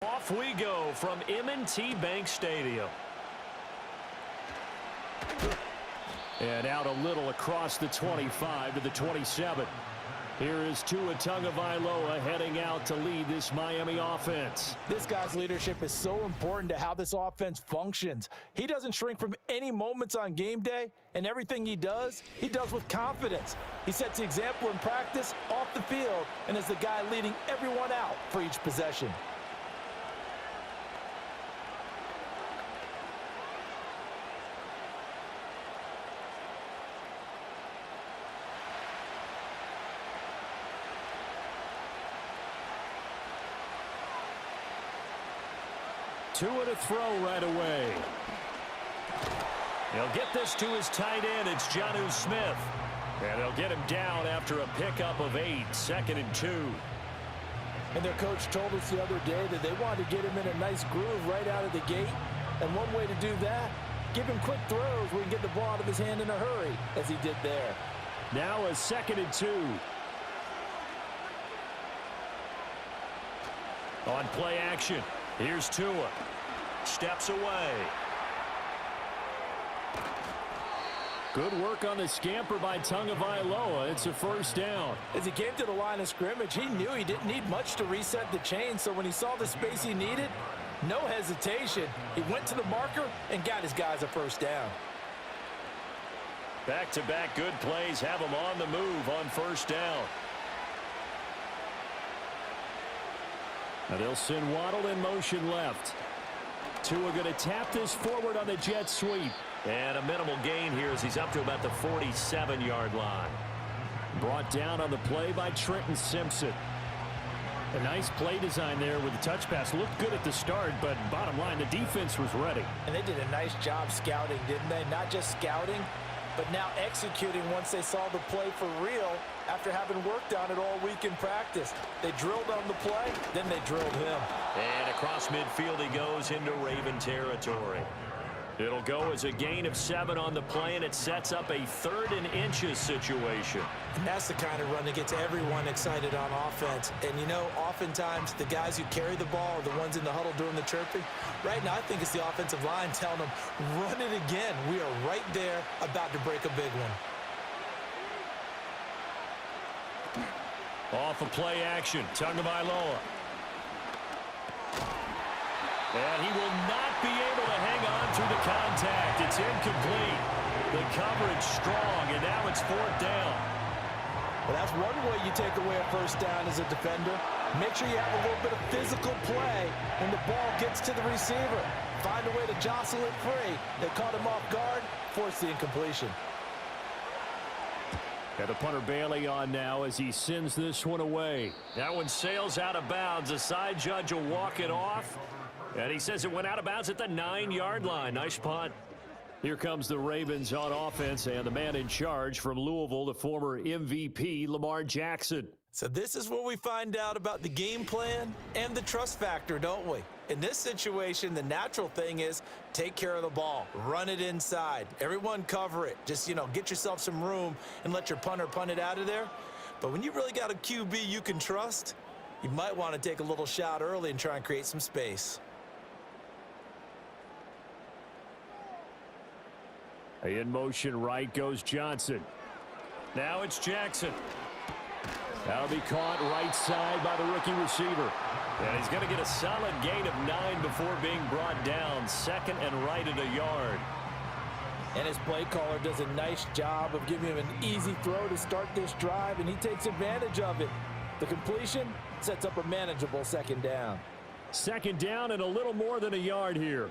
Off we go from M&T Bank Stadium. And out a little across the 25 to the 27. Here is Tua Tagovailoa heading out to lead this Miami offense. This guy's leadership is so important to how this offense functions. He doesn't shrink from any moments on game day, and everything he does with confidence. He sets the example in practice, off the field, and is the guy leading everyone out for each possession. Tua to throw right away. He'll get this to his tight end. It's Jonnu Smith. And they'll get him down after a pickup of 8, 2nd and 2. And their coach told us the other day that they wanted to get him in a nice groove right out of the gate. And one way to do that, give him quick throws where he can get the ball out of his hand in a hurry, as he did there. Now a 2nd and 2. On play action, here's Tua. Steps away. Good work on the scamper by Tagovailoa. It's a first down. As he came to the line of scrimmage, he knew he didn't need much to reset the chain. So when he saw the space he needed, no hesitation. He went to the marker and got his guys a first down. Back-to-back good plays have him on the move on first down. Now they'll send Waddle in motion left. Tua going to tap this forward on the jet sweep. And a minimal gain here as he's up to about the 47-yard line. Brought down on the play by Trenton Simpson. A nice play design there with the touch pass. Looked good at the start, but bottom line, the defense was ready. And they did a nice job scouting, didn't they? Not just scouting, but now executing once they saw the play for real after having worked on it all week in practice. They drilled on the play, then they drilled him. And across midfield he goes into Raven territory. It'll go as a gain of 7 on the play, and it sets up a 3rd and inches situation. And that's the kind of run that gets everyone excited on offense. And, you know, oftentimes the guys who carry the ball are the ones in the huddle doing the chirping. Right now, I think it's the offensive line telling them, run it again. We are right there about to break a big one. Off of play action, Tagovailoa. And he will not be able to hang on through the contact. It's incomplete. The coverage strong, and now it's 4th down. Well, that's one way you take away a first down as a defender. Make sure you have a little bit of physical play when the ball gets to the receiver. Find a way to jostle it free. They caught him off guard, forced the incompletion. Got the punter Bailey on now as he sends this one away. That one sails out of bounds. The side judge will walk it off. And he says it went out of bounds at the 9-yard line. Nice punt. Here comes the Ravens on offense, and the man in charge from Louisville, the former MVP, Lamar Jackson. So this is where we find out about the game plan and the trust factor, don't we? In this situation, the natural thing is take care of the ball. Run it inside. Everyone cover it. Just, you know, get yourself some room and let your punter punt it out of there. But when you really got a QB you can trust, you might want to take a little shot early and try and create some space. In motion right goes Johnson. Now it's Jackson. That'll be caught right side by the rookie receiver. And he's going to get a solid gain of 9 before being brought down. 2nd and right at a yard. And his play caller does a nice job of giving him an easy throw to start this drive, and he takes advantage of it. The completion sets up a manageable 2nd down. 2nd down and a little more than a yard here.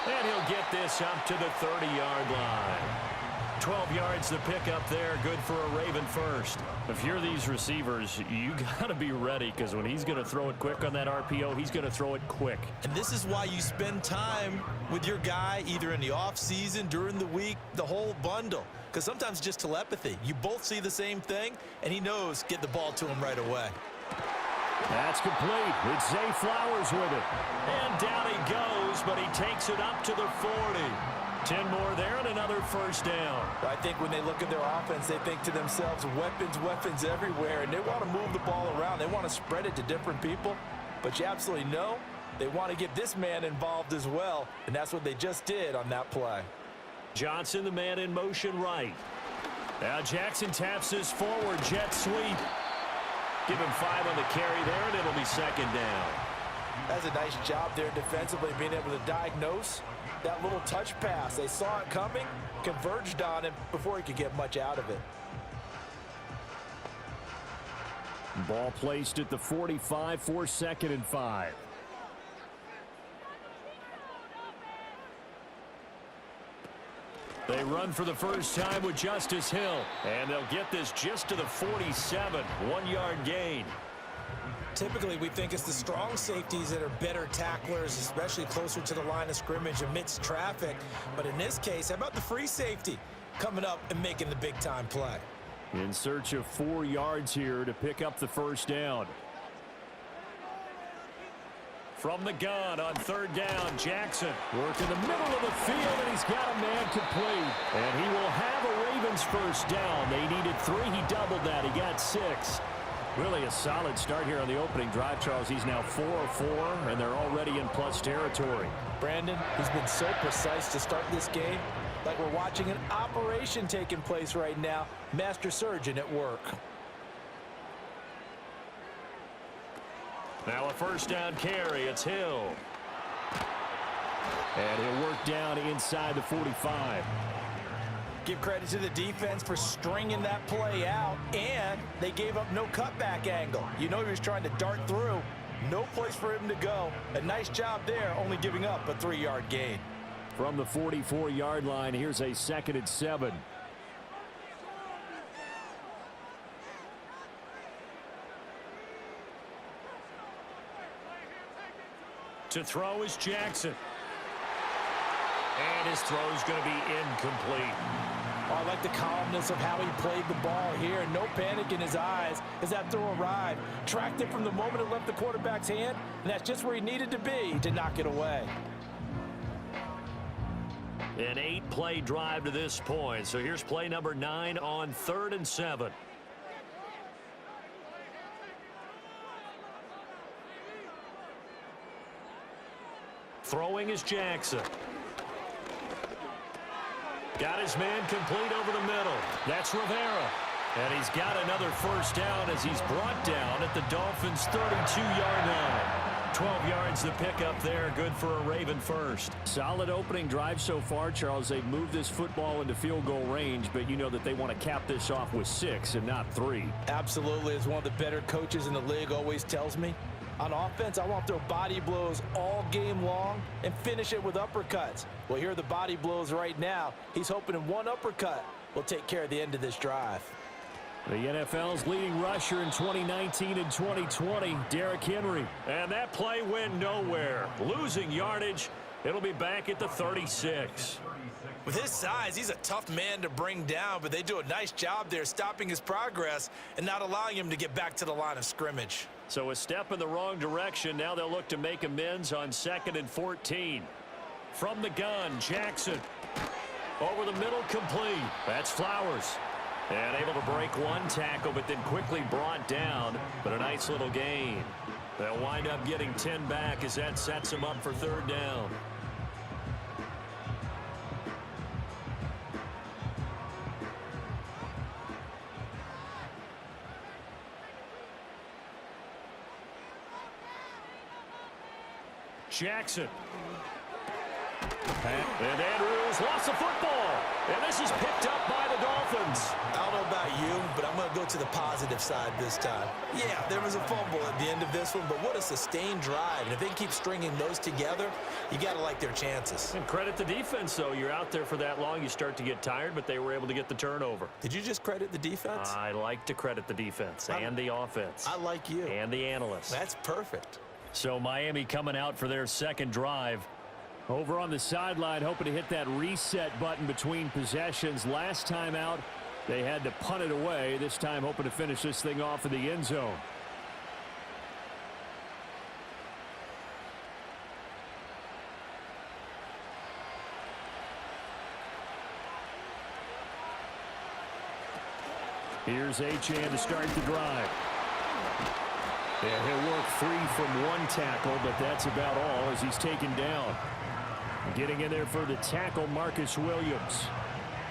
And he'll get this up to the 30-yard line. 12 yards to pick up there. Good for a Raven first. If you're these receivers, you got to be ready, because when he's going to throw it quick on that RPO, he's going to throw it quick. And this is why you spend time with your guy either in the offseason, during the week, the whole bundle. Because sometimes just telepathy. You both see the same thing, and he knows get the ball to him right away. That's complete. It's Zay Flowers with it. And down he goes, but he takes it up to the 40. 10 more there and another first down. I think when they look at their offense, they think to themselves, weapons, weapons everywhere, and they want to move the ball around. They want to spread it to different people, but you absolutely know they want to get this man involved as well, and that's what they just did on that play. Johnson, the man in motion right. Now Jackson taps this forward, jet sweep. Give him 5 on the carry there, and it'll be second down. That's a nice job there defensively, being able to diagnose that little touch pass. They saw it coming, converged on him before he could get much out of it. Ball placed at the 45 for 2nd and 5. They run for the first time with Justice Hill, and they'll get this just to the 47, 1-yard gain. Typically, we think it's the strong safeties that are better tacklers, especially closer to the line of scrimmage amidst traffic. But in this case, how about the free safety coming up and making the big-time play? In search of 4 yards here to pick up the first down. From the gun on 3rd down, Jackson working the middle of the field, and he's got a man complete. And he will have a Ravens first down. They needed 3. He doubled that. He got 6. Really a solid start here on the opening drive, Charles. He's now 4 of 4, and they're already in plus territory. Brandon, he's been so precise to start this game, like we're watching an operation taking place right now. Master surgeon at work. Now a first down carry. It's Hill. And he'll work down inside the 45. Give credit to the defense for stringing that play out, and they gave up no cutback angle. You know he was trying to dart through. No place for him to go. A nice job there, only giving up a 3-yard gain. From the 44-yard line, here's a 2nd and 7. To throw is Jackson. And his throw is going to be incomplete. Oh, I like the calmness of how he played the ball here. No panic in his eyes as that throw arrived. Tracked it from the moment it left the quarterback's hand, and that's just where he needed to be to knock it away. An 8-play drive to this point. So here's play number 9 on 3rd and 7. Throwing is Jackson. Got his man complete over the middle. That's Rivera. And he's got another first down as he's brought down at the Dolphins' 32-yard line. 12 yards to pick up there. Good for a Raven first. Solid opening drive so far, Charles. They've moved this football into field goal range, but you know that they want to cap this off with 6 and not 3. Absolutely. As one of the better coaches in the league always tells me, on offense, I want to throw body blows all game long and finish it with uppercuts. Well, here are the body blows right now. He's hoping in one uppercut will take care of the end of this drive. The NFL's leading rusher in 2019 and 2020, Derrick Henry. And that play went nowhere. Losing yardage. It'll be back at the 36. With his size, he's a tough man to bring down, but they do a nice job there stopping his progress and not allowing him to get back to the line of scrimmage. So a step in the wrong direction. Now they'll look to make amends on 2nd and 14. From the gun, Jackson. Over the middle, complete. That's Flowers. And able to break one tackle, but then quickly brought down. But a nice little gain. They'll wind up getting 10 back as that sets them up for 3rd down. Jackson. And Andrews lost the football. And this is picked up by the Dolphins. I don't know about you, but I'm going to go to the positive side this time. Yeah, there was a fumble at the end of this one, but what a sustained drive. And if they keep stringing those together, you got to like their chances. And credit the defense, though. You're out there for that long, you start to get tired, but they were able to get the turnover. Did you just credit the defense? I like to credit the defense and the offense. I like you. And the analysts. That's perfect. So Miami coming out for their 2nd drive. Over on the sideline, hoping to hit that reset button between possessions. Last time out, they had to punt it away. This time, hoping to finish this thing off in the end zone. Here's Achane to start the drive. And he'll work free from one tackle, but that's about all as he's taken down. Getting in there for the tackle, Marcus Williams.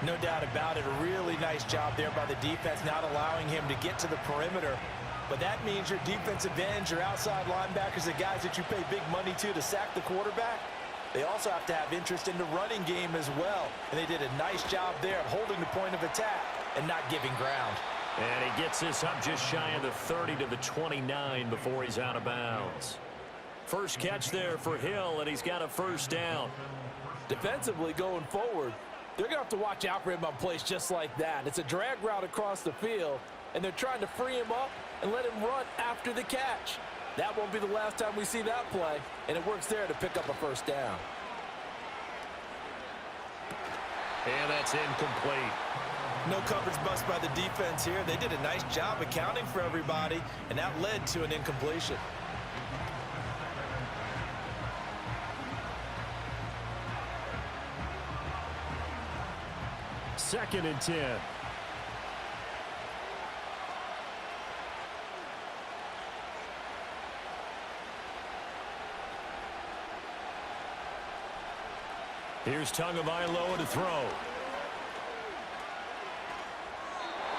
No doubt about it. A really nice job there by the defense, not allowing him to get to the perimeter. But that means your defensive ends, your outside linebackers, the guys that you pay big money to sack the quarterback, they also have to have interest in the running game as well. And they did a nice job there of holding the point of attack and not giving ground. And he gets this up just shy of the 30 to the 29 before he's out of bounds. First catch there for Hill, and he's got a first down. Defensively going forward, they're going to have to watch out for him on plays just like that. It's a drag route across the field, and they're trying to free him up and let him run after the catch. That won't be the last time we see that play, and it works there to pick up a first down. And that's incomplete. No coverage bust by the defense here. They did a nice job accounting for everybody, and that led to an incompletion. Second and 10. Here's Tagovailoa to throw.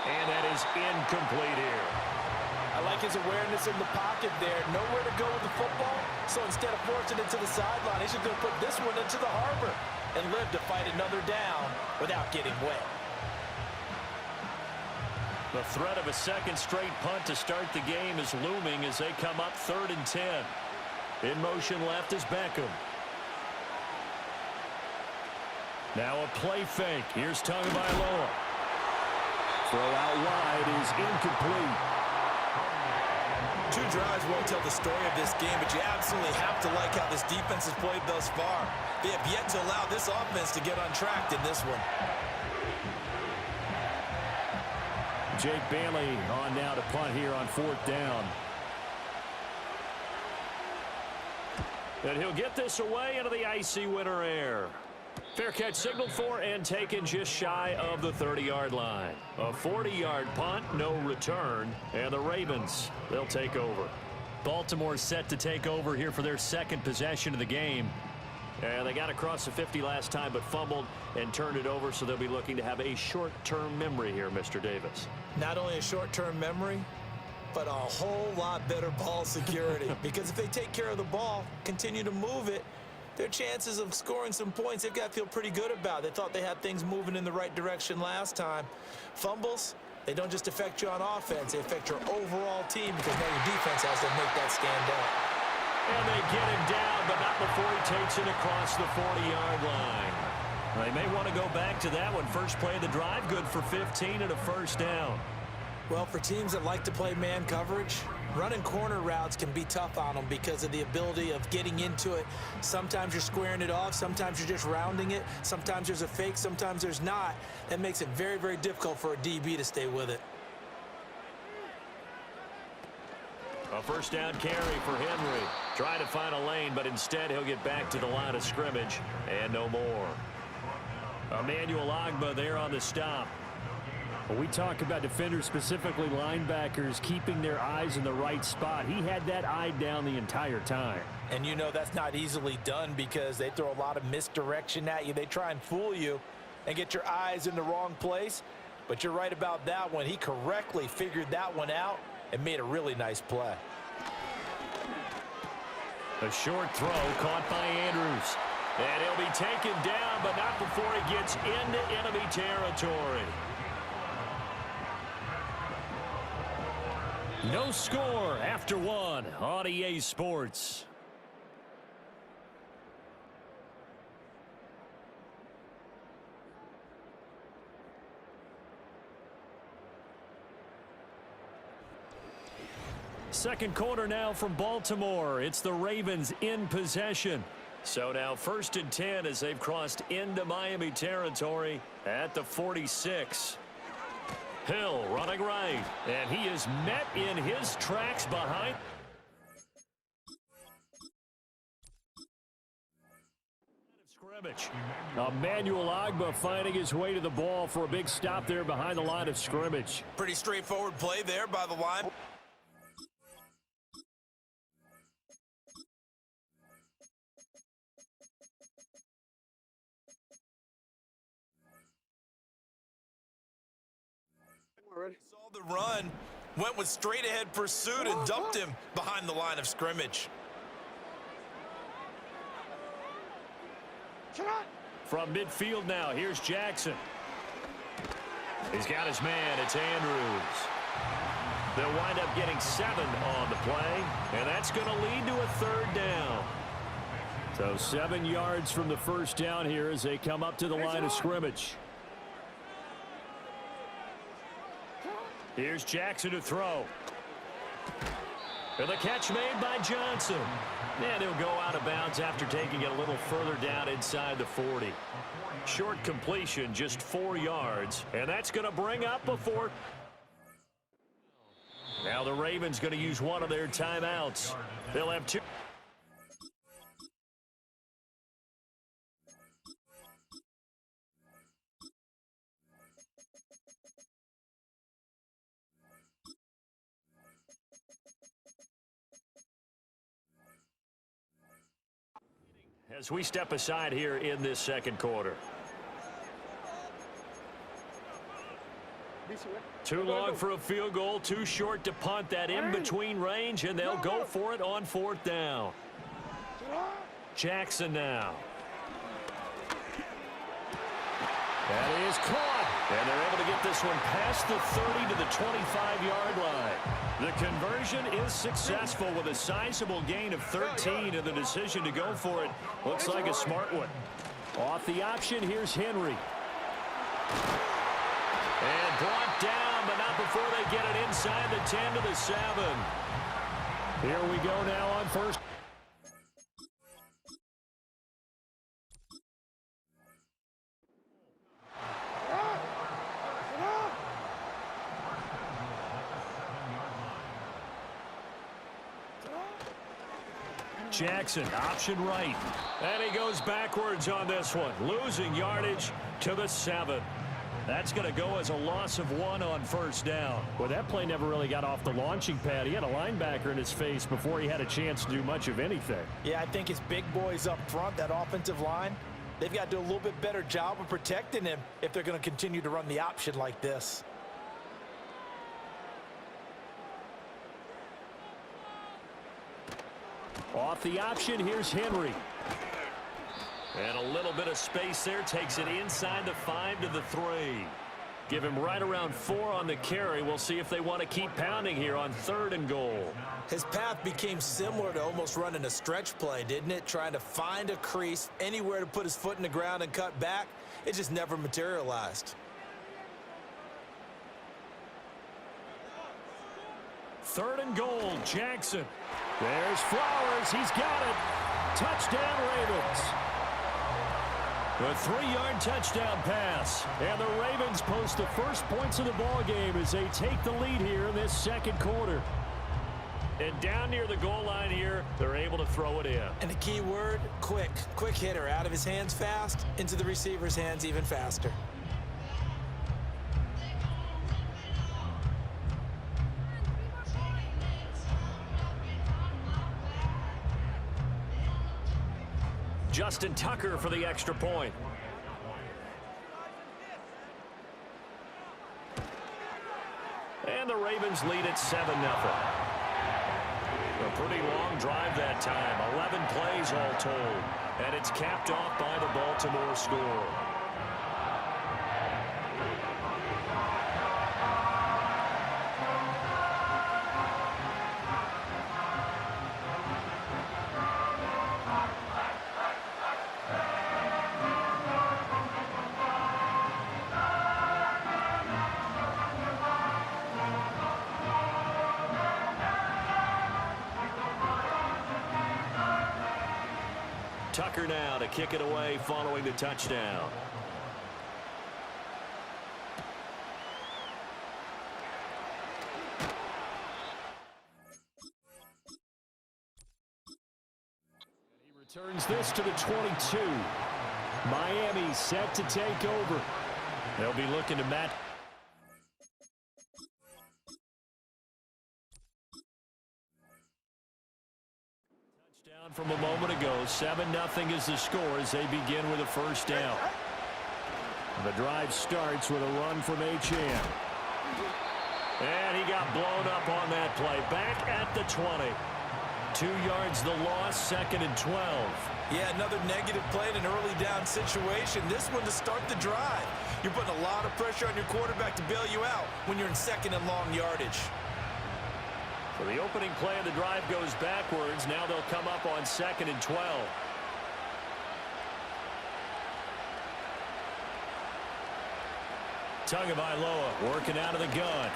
And that is incomplete here. I like his awareness in the pocket there. Nowhere to go with the football. So instead of forcing it to the sideline, he's just going to put this one into the harbor and live to fight another down without getting wet. The threat of a second straight punt to start the game is looming as they come up 3rd and 10. In motion left is Beckham. Now a play fake. Here's Tagovailoa. Throw out wide is incomplete. 2 drives won't tell the story of this game, but you absolutely have to like how this defense has played thus far. They have yet to allow this offense to get untracked in this one. Jake Bailey on now to punt here on 4th down. And he'll get this away into the icy winter air. Fair catch signaled for and taken just shy of the 30-yard line. A 40-yard punt, no return, and the Ravens, they'll take over. Baltimore set to take over here for their second possession of the game. And they got across the 50 last time but fumbled and turned it over, so they'll be looking to have a short-term memory here, Mr. Davis. Not only a short-term memory, but a whole lot better ball security. Because if they take care of the ball, continue to move it, their chances of scoring some points, they've got to feel pretty good about. They thought they had things moving in the right direction last time. Fumbles, they don't just affect you on offense. They affect your overall team because now your defense has to make that stand out. And they get him down, but not before he takes it across the 40-yard line. They may want to go back to that one. First play of the drive, good for 15 and a first down. Well, for teams that like to play man coverage, running corner routes can be tough on them because of the ability of getting into it. Sometimes you're squaring it off. Sometimes you're just rounding it. Sometimes there's a fake. Sometimes there's not. That makes it very, very difficult for a DB to stay with it. A first down carry for Henry. Trying to find a lane, but instead he'll get back to the line of scrimmage and no more. Emmanuel Ogbah there on the stop. When we talk about defenders, specifically linebackers, keeping their eyes in the right spot, he had that eye down the entire time. And you know that's not easily done because they throw a lot of misdirection at you. They try and fool you and get your eyes in the wrong place. But you're right about that one. He correctly figured that one out and made a really nice play. A short throw caught by Andrews. And he'll be taken down, but not before he gets into enemy territory. No score after one on EA Sports. Second quarter now from Baltimore. It's the Ravens in possession. So now 1st and 10 as they've crossed into Miami territory at the 46. Hill running right, and he is met in his tracks behind. Emmanuel Agba finding his way to the ball for a big stop there behind the line of scrimmage. Pretty straightforward play there by the line. Saw the run, went with straight-ahead pursuit and dumped him behind the line of scrimmage. From midfield now, here's Jackson. He's got his man. It's Andrews. They'll wind up getting 7 on the play, and that's going to lead to a 3rd down. So 7 yards from the first down here as they come up to the line of scrimmage. Here's Jackson to throw. And the catch made by Johnson. And he'll go out of bounds after taking it a little further down inside the 40. Short completion, just 4 yards. And that's going to bring up a 4th. Now the Ravens going to use one of their timeouts. They'll have 2. As we step aside here in this second quarter. Too long for a field goal, too short to punt. That in-between range, and they'll go for it on 4th down. Jackson now. That is caught. And they're able to get this one past the 30 to the 25-yard line. The conversion is successful with a sizable gain of 13, and the decision to go for it looks like a smart one. Off the option, here's Henry. And brought down, but not before they get it inside the 10 to the 7. Here we go now on 1st. Jackson, option right. And he goes backwards on this one, losing yardage to the 7. That's going to go as a loss of 1 on 1st down. Well, that play never really got off the launching pad. He had a linebacker in his face before he had a chance to do much of anything. Yeah, I think his big boys up front, that offensive line, they've got to do a little bit better job of protecting him if they're going to continue to run the option like this. Off the option, here's Henry. And a little bit of space there, takes it inside the 5 to the 3. Give him right around 4 on the carry. We'll see if they want to keep pounding here on 3rd and goal. His path became similar to almost running a stretch play, didn't it? Trying to find a crease, anywhere to put his foot in the ground and cut back. It just never materialized. 3rd and goal, Jackson. There's Flowers. He's got it. Touchdown, Ravens. A 3-yard touchdown pass. And the Ravens post the first points of the ball game as they take the lead here in this second quarter. And down near the goal line here, they're able to throw it in. And the key word, quick. Quick hitter. Out of his hands fast, into the receiver's hands even faster. Justin Tucker for the extra point. And the Ravens lead at 7-0. A pretty long drive that time. 11 plays all told. And it's capped off by the Baltimore score. Tucker now to kick it away following the touchdown. He returns this to the 22. Miami set to take over. They'll be looking to match. Touchdown from a moment ago. 7-0 is the score as they begin with a first down. The drive starts with a run from H.M. And he got blown up on that play. Back at the 20. 2 yards the loss, 2nd and 12. Yeah, another negative play in an early down situation. This one to start the drive. You're putting a lot of pressure on your quarterback to bail you out when you're in 2nd and long yardage. So the opening play of the drive goes backwards. Now they'll come up on 2nd and 12. Tagovailoa working out of the gun.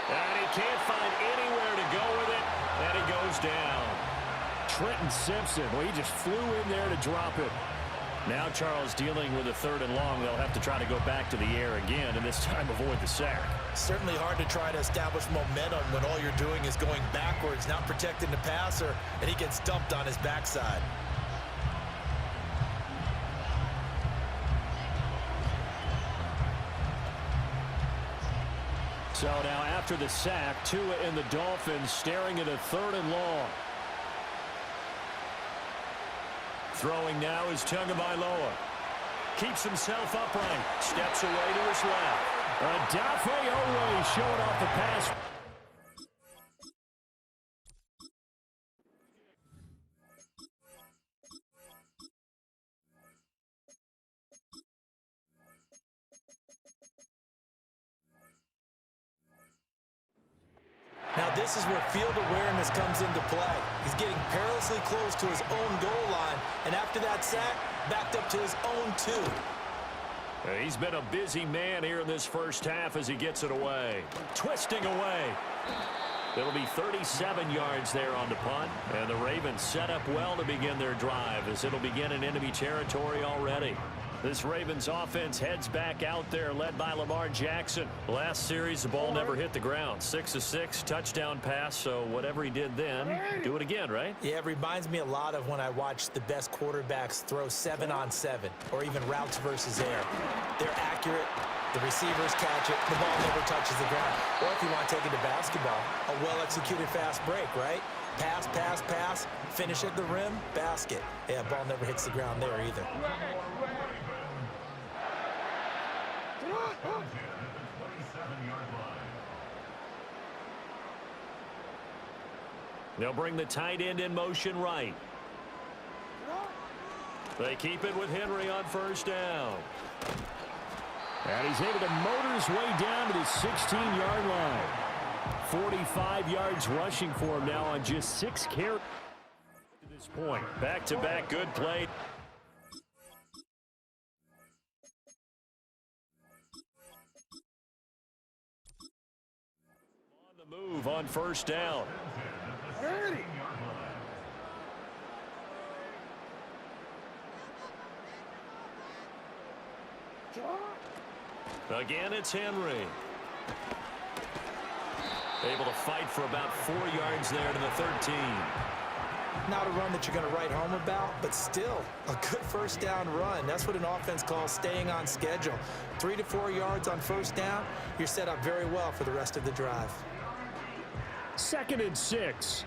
And he can't find anywhere to go with it. And he goes down. Trenton Simpson, well, he just flew in there to drop it. Now Charles dealing with a 3rd and long. They'll have to try to go back to the air again, and this time avoid the sack. Certainly hard to try to establish momentum when all you're doing is going backwards, not protecting the passer, and he gets dumped on his backside. So now after the sack, Tua and the Dolphins staring at a 3rd and long. Throwing now is Tagovailoa. Keeps himself upright. Steps away to his left. Odafe Oweh showing off the pass. Now this is where field awareness comes into play. He's getting perilously close to his own goal line, and after that sack, backed up to his own 2. He's been a busy man here in this first half as he gets it away. Twisting away. It'll be 37 yards there on the punt, and the Ravens set up well to begin their drive as it'll begin in enemy territory already. This Ravens offense heads back out there, led by Lamar Jackson. Last series, the ball never hit the ground. 6 of 6, touchdown pass, so whatever he did then, do it again, right? Yeah, it reminds me a lot of when I watch the best quarterbacks throw 7-on-7, or even routes versus air. They're accurate. The receivers catch it. The ball never touches the ground. Or if you want to take it to basketball, a well-executed fast break, right? Pass, pass, pass, finish at the rim, basket. Yeah, ball never hits the ground there either. They'll bring the tight end in motion right. They keep it with Henry on first down. And he's able to motor his way down to the 16-yard line. 45 yards rushing for him now on just 6 carries to this point. Back-to-back good play. On the move on first down. Again, it's Henry. Able to fight for about 4 yards there to the 13. Not a run that you're going to write home about, but still a good first down run. That's what an offense calls staying on schedule. 3 to 4 yards on first down, you're set up very well for the rest of the drive. 2nd and 6.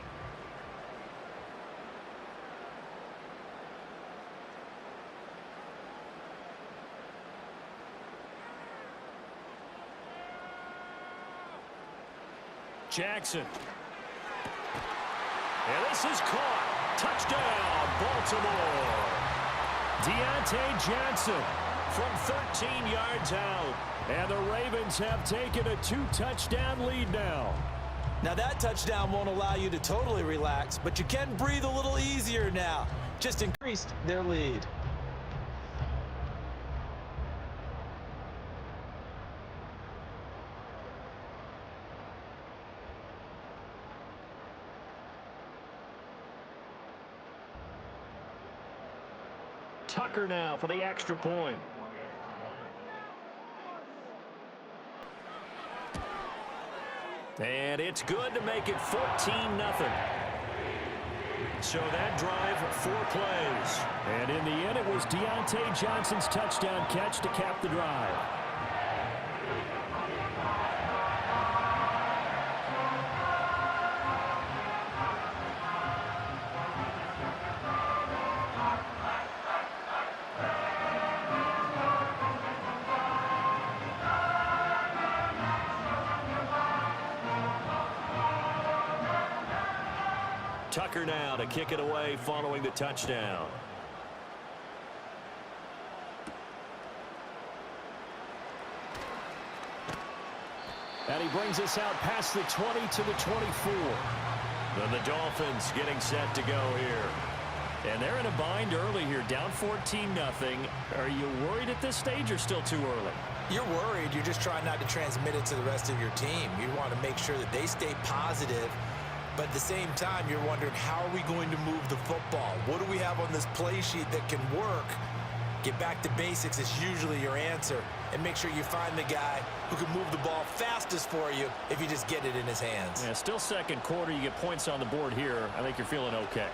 Jackson. And this is caught. Touchdown, Baltimore. Deontay Johnson from 13 yards out. And the Ravens have taken a 2-touchdown lead now. Now that touchdown won't allow you to totally relax, but you can breathe a little easier now. Just increased their lead. Tucker now for the extra point. And it's good to make it 14-0. So that drive, 4 plays. And in the end, it was Deontay Johnson's touchdown catch to cap the drive. Tucker now to kick it away following the touchdown. And he brings us out past the 20 to the 24. Then the Dolphins getting set to go here. And they're in a bind early here, down 14-0. Are you worried at this stage or still too early? You're worried. You're just trying not to transmit it to the rest of your team. You want to make sure that they stay positive. But at the same time, you're wondering, how are we going to move the football? What do we have on this play sheet that can work? Get back to basics is usually your answer. And make sure you find the guy who can move the ball fastest for you if you just get it in his hands. Yeah, still second quarter. You get points on the board here. I think you're feeling okay.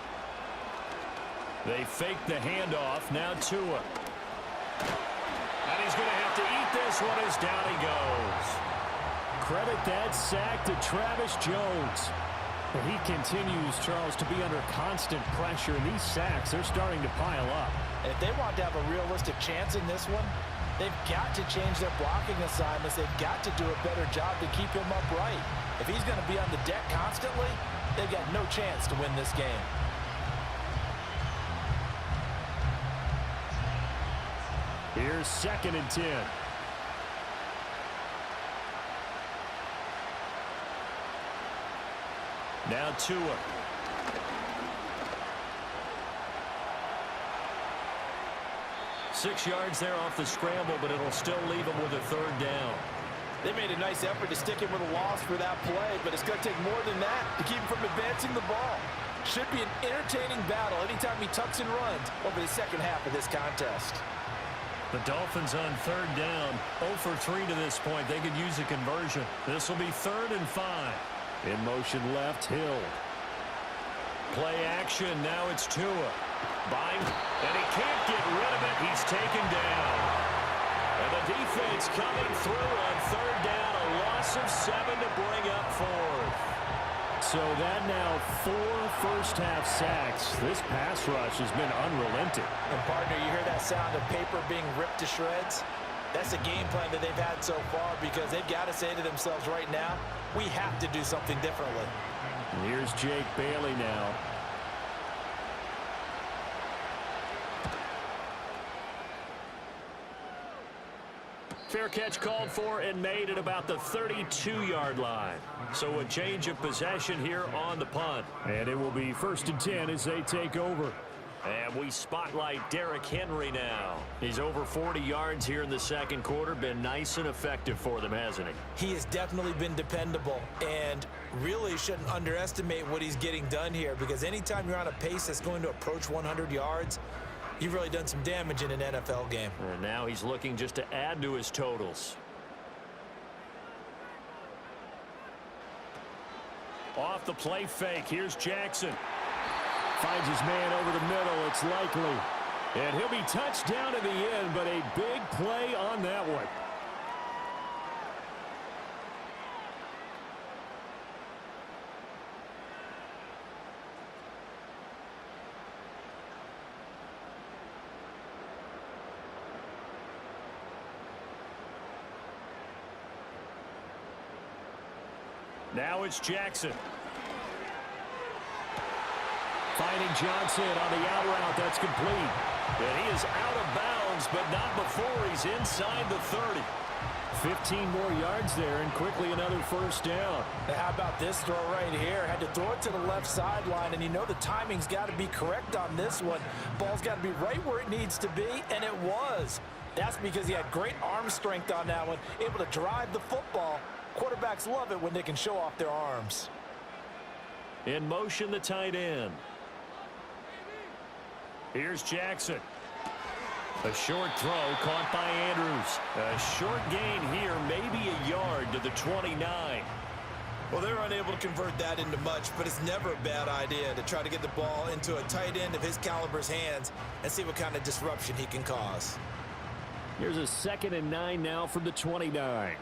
They fake the handoff. Now Tua. And he's going to have to eat this one as down he goes. Credit that sack to Travis Jones. But he continues, Charles, to be under constant pressure. And these sacks, they're starting to pile up. And if they want to have a realistic chance in this one, they've got to change their blocking assignments. They've got to do a better job to keep him upright. If he's going to be on the deck constantly, they've got no chance to win this game. Here's 2nd and 10. Now Tua. Six yards there off the scramble, but it'll still leave him with a 3rd down. They made a nice effort to stick him with a loss for that play, but it's going to take more than that to keep him from advancing the ball. Should be an entertaining battle anytime he tucks and runs over the second half of this contest. The Dolphins on 3rd down, 0 for 3 to this point. They could use a conversion. This will be 3rd and 5. In motion left, Hill. Play action, now it's Tua. Bind, and he can't get rid of it. He's taken down. And the defense coming through on 3rd down, a loss of 7 to bring up 4th. So that now 4 first-half sacks. This pass rush has been unrelenting. And, partner, you hear that sound of paper being ripped to shreds? That's the game plan that they've had so far, because they've got to say to themselves right now, we have to do something differently. And here's Jake Bailey now. Fair catch called for and made at about the 32-yard line. So a change of possession here on the punt. And it will be 1st and 10 as they take over. And we spotlight Derrick Henry now. He's over 40 yards here in the second quarter. Been nice and effective for them, hasn't he? He has definitely been dependable, and really shouldn't underestimate what he's getting done here, because anytime you're on a pace that's going to approach 100 yards, you've really done some damage in an NFL game. And now he's looking just to add to his totals. Off the play fake, here's Jackson. Finds his man over the middle, it's likely. And he'll be touched down in the end, but a big play on that one. Now it's Jackson. Finding Johnson on the out route. That's complete. And he is out of bounds, but not before he's inside the 30. 15 more yards there, and quickly another first down. Now, how about this throw right here? Had to throw it to the left sideline, and you know the timing's got to be correct on this one. Ball's got to be right where it needs to be, and it was. That's because he had great arm strength on that one, able to drive the football. Quarterbacks love it when they can show off their arms. In motion, the tight end. Here's Jackson. A short throw caught by Andrews. A short gain here, maybe a yard to the 29. Well, they're unable to convert that into much, but it's never a bad idea to try to get the ball into a tight end of his caliber's hands and see what kind of disruption he can cause. Here's a 2nd and 9 now from the 29.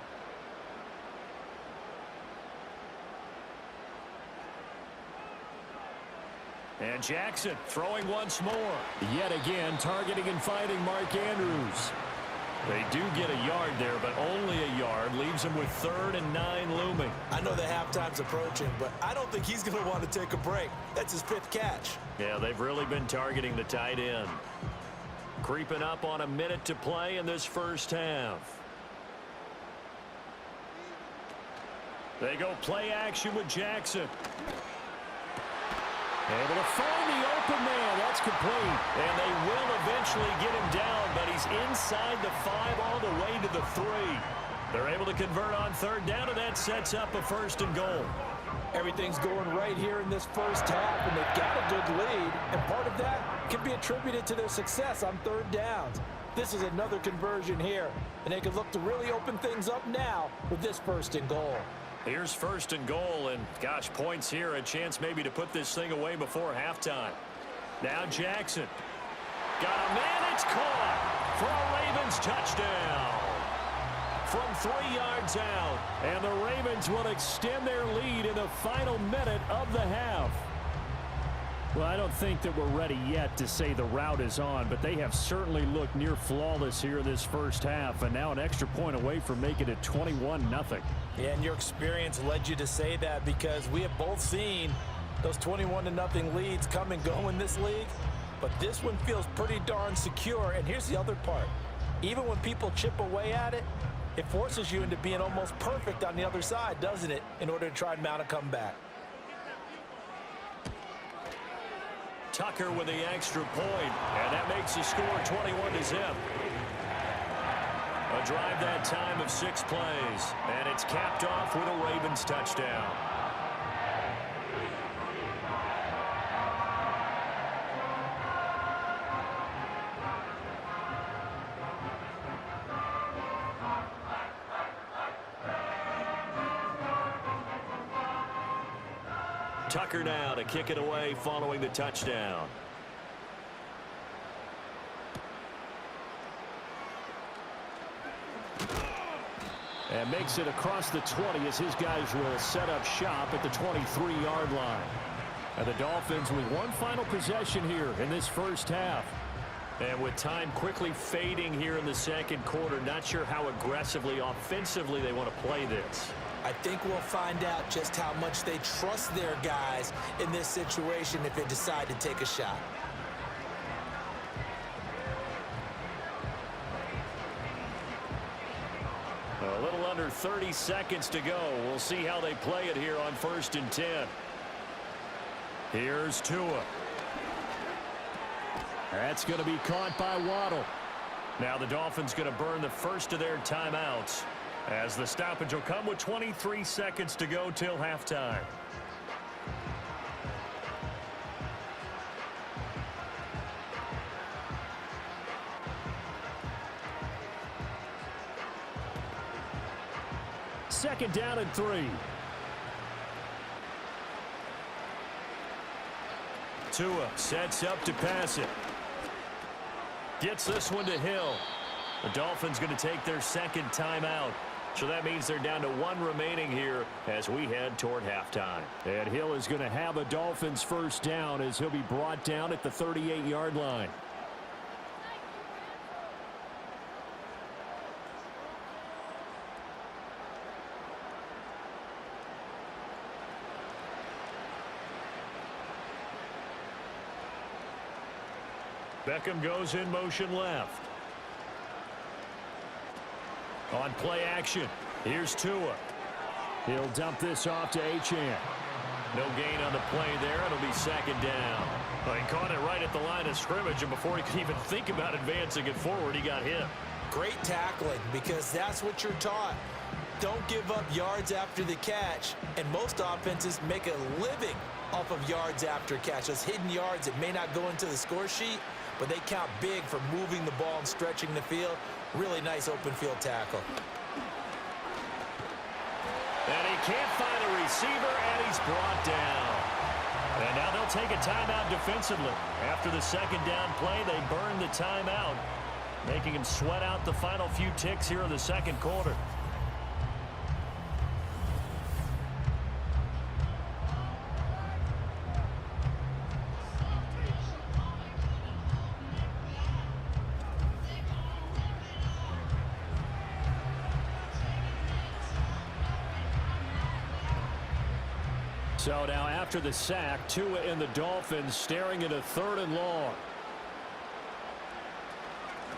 And Jackson throwing once more. Yet again, targeting and finding Mark Andrews. They do get a yard there, but only a yard. Leaves them with 3rd and 9 looming. I know the halftime's approaching, but I don't think he's going to want to take a break. That's his 5th catch. Yeah, they've really been targeting the tight end. Creeping up on a minute to play in this first half. They go play action with Jackson. Able to find the open man. That's complete. And they will eventually get him down, but he's inside the 5 all the way to the 3. They're able to convert on 3rd down, and that sets up a 1st and goal. Everything's going right here in this first half, and they've got a good lead. And part of that can be attributed to their success on 3rd downs. This is another conversion here, and they can look to really open things up now with this 1st and goal. Here's 1st and goal, and gosh, points here, a chance maybe to put this thing away before halftime. Now Jackson. Got a man, it's caught for a Ravens touchdown. From 3 yards out, and the Ravens will extend their lead in the final minute of the half. Well, I don't think that we're ready yet to say the route is on, but they have certainly looked near flawless here in this first half, and now an extra point away from making it 21-0. Yeah, and your experience led you to say that, because we have both seen those 21-0 leads come and go in this league, but this one feels pretty darn secure. And here's the other part. Even when people chip away at it, it forces you into being almost perfect on the other side, doesn't it, in order to try and mount a comeback. Tucker with the extra point, and that makes the score 21-0. A drive that time of 6 plays, and it's capped off with a Ravens touchdown. Tucker now to kick it away following the touchdown. And makes it across the 20 as his guys will set up shop at the 23-yard line. And the Dolphins with one final possession here in this first half. And with time quickly fading here in the second quarter, not sure how aggressively, offensively they want to play this. I think we'll find out just how much they trust their guys in this situation if they decide to take a shot. A little under 30 seconds to go. We'll see how they play it here on 1st and 10. Here's Tua. That's going to be caught by Waddle. Now the Dolphins going to burn the first of their timeouts, as the stoppage will come with 23 seconds to go till halftime. Second down and 3. Tua sets up to pass it. Gets this one to Hill. The Dolphins going to take their second timeout. So that means they're down to 1 remaining here as we head toward halftime. And Hill is going to have a Dolphins first down as he'll be brought down at the 38-yard line. Beckham goes in motion left. On play action, here's Tua. He'll dump this off to Achane. No gain on the play there. It'll be second down. Well, he caught it right at the line of scrimmage, and before he could even think about advancing it forward, he got hit. Great tackling, because that's what you're taught. Don't give up yards after the catch, and most offenses make a living off of yards after catch. Those hidden yards that may not go into the score sheet, but they count big for moving the ball and stretching the field. Really nice open field tackle. And he can't find a receiver, and he's brought down. And now they'll take a timeout defensively. After the second down play, they burn the timeout, making him sweat out the final few ticks here in the second quarter. So now after the sack, Tua and the Dolphins staring at a 3rd and long.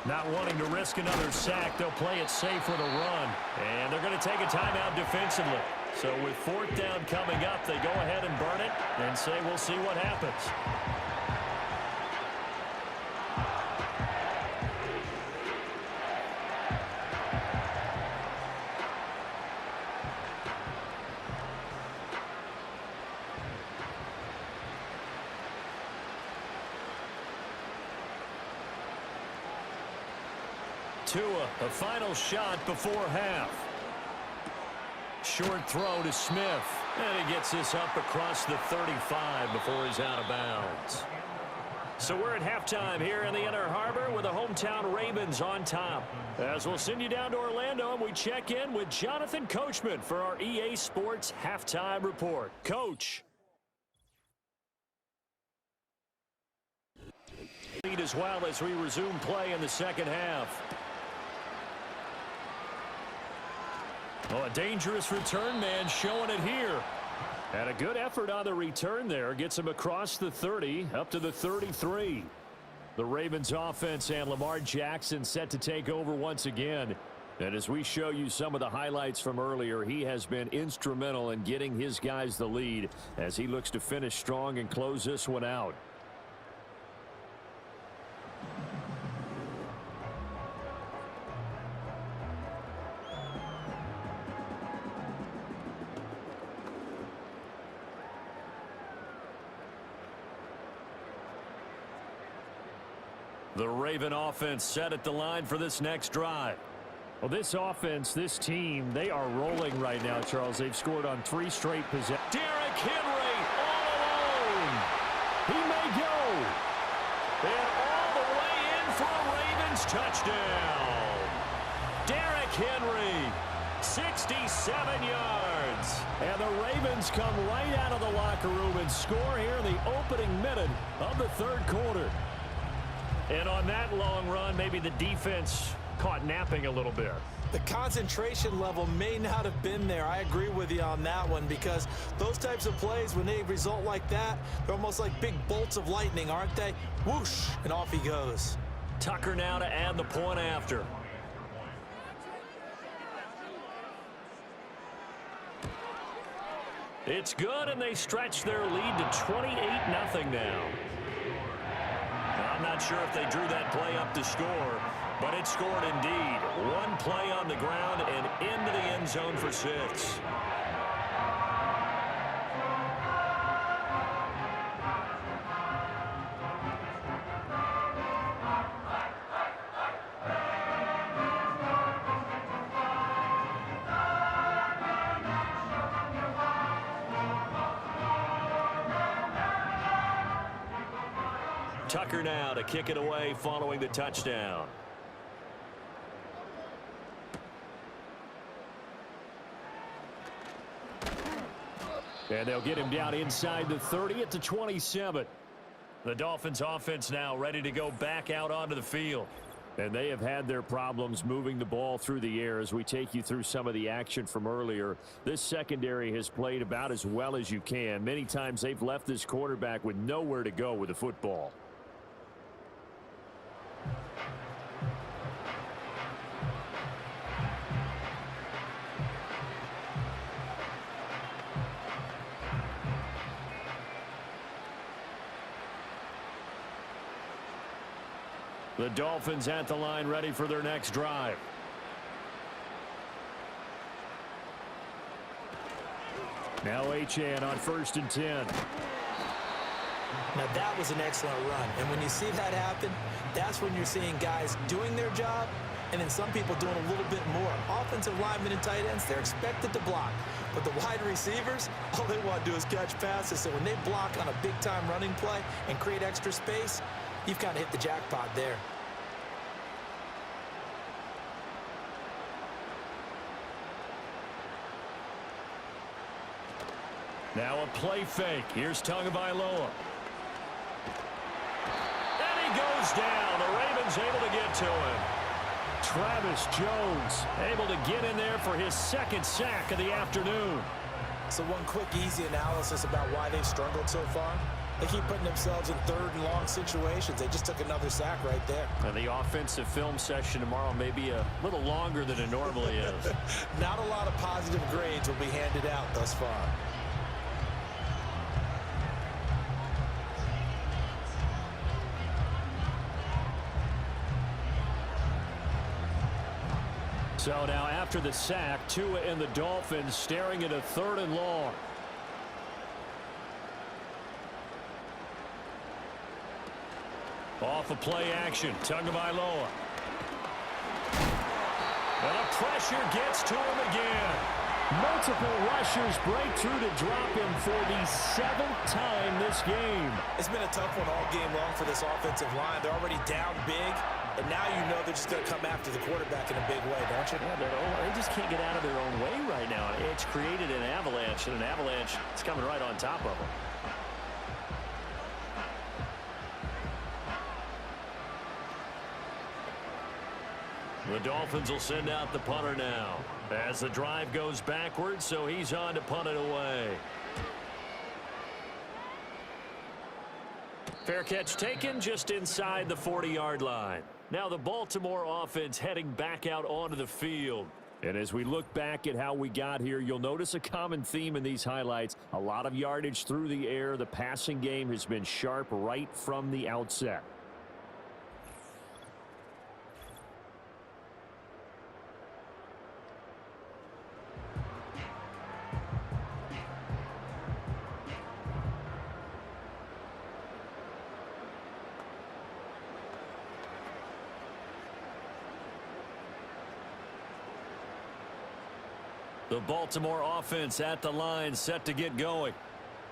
Not wanting to risk another sack, they'll play it safe with a run. And they're going to take a timeout defensively. So with 4th down coming up, they go ahead and burn it and say we'll see what happens. Tua, a final shot before half. Short throw to Smith. And he gets this up across the 35 before he's out of bounds. So we're at halftime here in the Inner Harbor with the hometown Ravens on top. As we'll send you down to Orlando and we check in with Jonathan Coachman for our EA Sports Halftime Report. Coach. Lead as well as we resume play in the second half. Oh, a dangerous return man showing it here. And a good effort on the return there. Gets him across the 30, up to the 33. The Ravens offense and Lamar Jackson set to take over once again. And as we show you some of the highlights from earlier, he has been instrumental in getting his guys the lead as he looks to finish strong and close this one out. The Raven offense set at the line for this next drive. Well, this offense, this team, they are rolling right now, Charles. They've scored on 3 straight possessions. Derrick Henry all alone. He may go. And all the way in for a Ravens touchdown. Derrick Henry, 67 yards. And the Ravens come right out of the locker room and score here in the opening minute of the 3rd quarter. And on that long run, maybe the defense caught napping a little bit. The concentration level may not have been there. I agree with you on that one because those types of plays, when they result like that, they're almost like big bolts of lightning, aren't they? Whoosh, and off he goes. Tucker now to add the point after. It's good, and they stretch their lead to 28-0 now. I'm not sure if they drew that play up to score, but it scored indeed. One play on the ground and into the end zone for 6. Tucker now to kick it away following the touchdown. And they'll get him down inside the 30 at the 27. The Dolphins offense now ready to go back out onto the field. And they have had their problems moving the ball through the air as we take you through some of the action from earlier. This secondary has played about as well as you can. Many times they've left this quarterback with nowhere to go with the football. The Dolphins at the line ready for their next drive. Now Achane on 1st and 10. Now that was an excellent run. And when you see that happen, that's when you're seeing guys doing their job and then some people doing a little bit more. Offensive linemen and tight ends, they're expected to block. But the wide receivers, all they want to do is catch passes. So when they block on a big-time running play and create extra space, you've kind of hit the jackpot there. Now a play fake. Here's Tagovailoa. And he goes down. The Ravens able to get to him. Travis Jones able to get in there for his second sack of the afternoon. So one quick, easy analysis about why they've struggled so far. They keep putting themselves in third and long situations. They just took another sack right there. And the offensive film session tomorrow may be a little longer than it normally is. Not a lot of positive grades will be handed out thus far. So now after the sack, Tua and the Dolphins staring at a 3rd and long. Off of play action, Tagovailoa. And the pressure gets to him again. Multiple rushers break through to drop him for the 7th time this game. It's been a tough one all game long for this offensive line. They're already down big, and now you know they're just going to come after the quarterback in a big way, don't you? Yeah, they just can't get out of their own way right now. It's created an avalanche, and an avalanche is coming right on top of them. The Dolphins will send out the punter now as the drive goes backwards, so he's on to punt it away. Fair catch taken just inside the 40-yard line. Now the Baltimore offense heading back out onto the field. And as we look back at how we got here, you'll notice a common theme in these highlights. A lot of yardage through the air. The passing game has been sharp right from the outset. The Baltimore offense at the line, set to get going.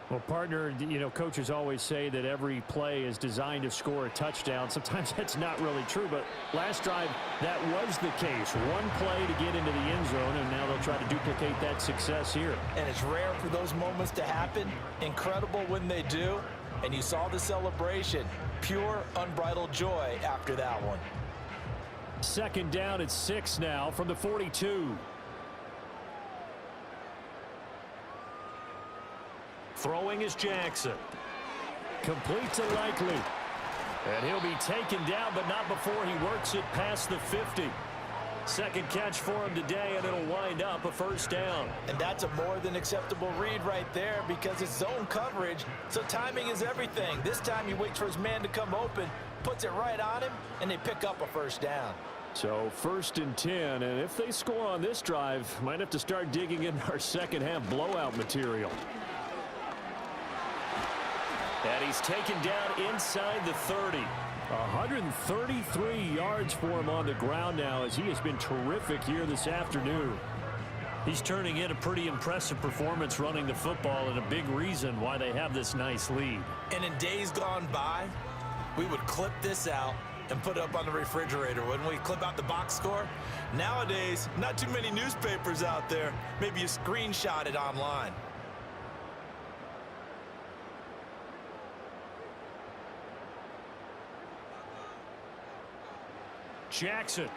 Well, partner, you know, coaches always say that every play is designed to score a touchdown. Sometimes that's not really true, but last drive, that was the case. One play to get into the end zone, and now they'll try to duplicate that success here. And it's rare for those moments to happen. Incredible when they do. And you saw the celebration. Pure, unbridled joy after that one. 2nd down at 6 now from the 42. Throwing is Jackson. Complete to Likely. And he'll be taken down, but not before he works it past the 50. Second catch for him today, and it'll wind up a 1st down. And that's a more than acceptable read right there because it's zone coverage, so timing is everything. This time he waits for his man to come open, puts it right on him, and they pick up a 1st down. So 1st and 10, and if they score on this drive, might have to start digging in our second half blowout material. And he's taken down inside the 30. 133 yards for him on the ground now as he has been terrific here this afternoon. He's turning in a pretty impressive performance running the football, and a big reason why they have this nice lead. And in days gone by, we would clip this out and put it up on the refrigerator. Wouldn't we clip out the box score? Nowadays, not too many newspapers out there. Maybe you screenshot it online. Jackson.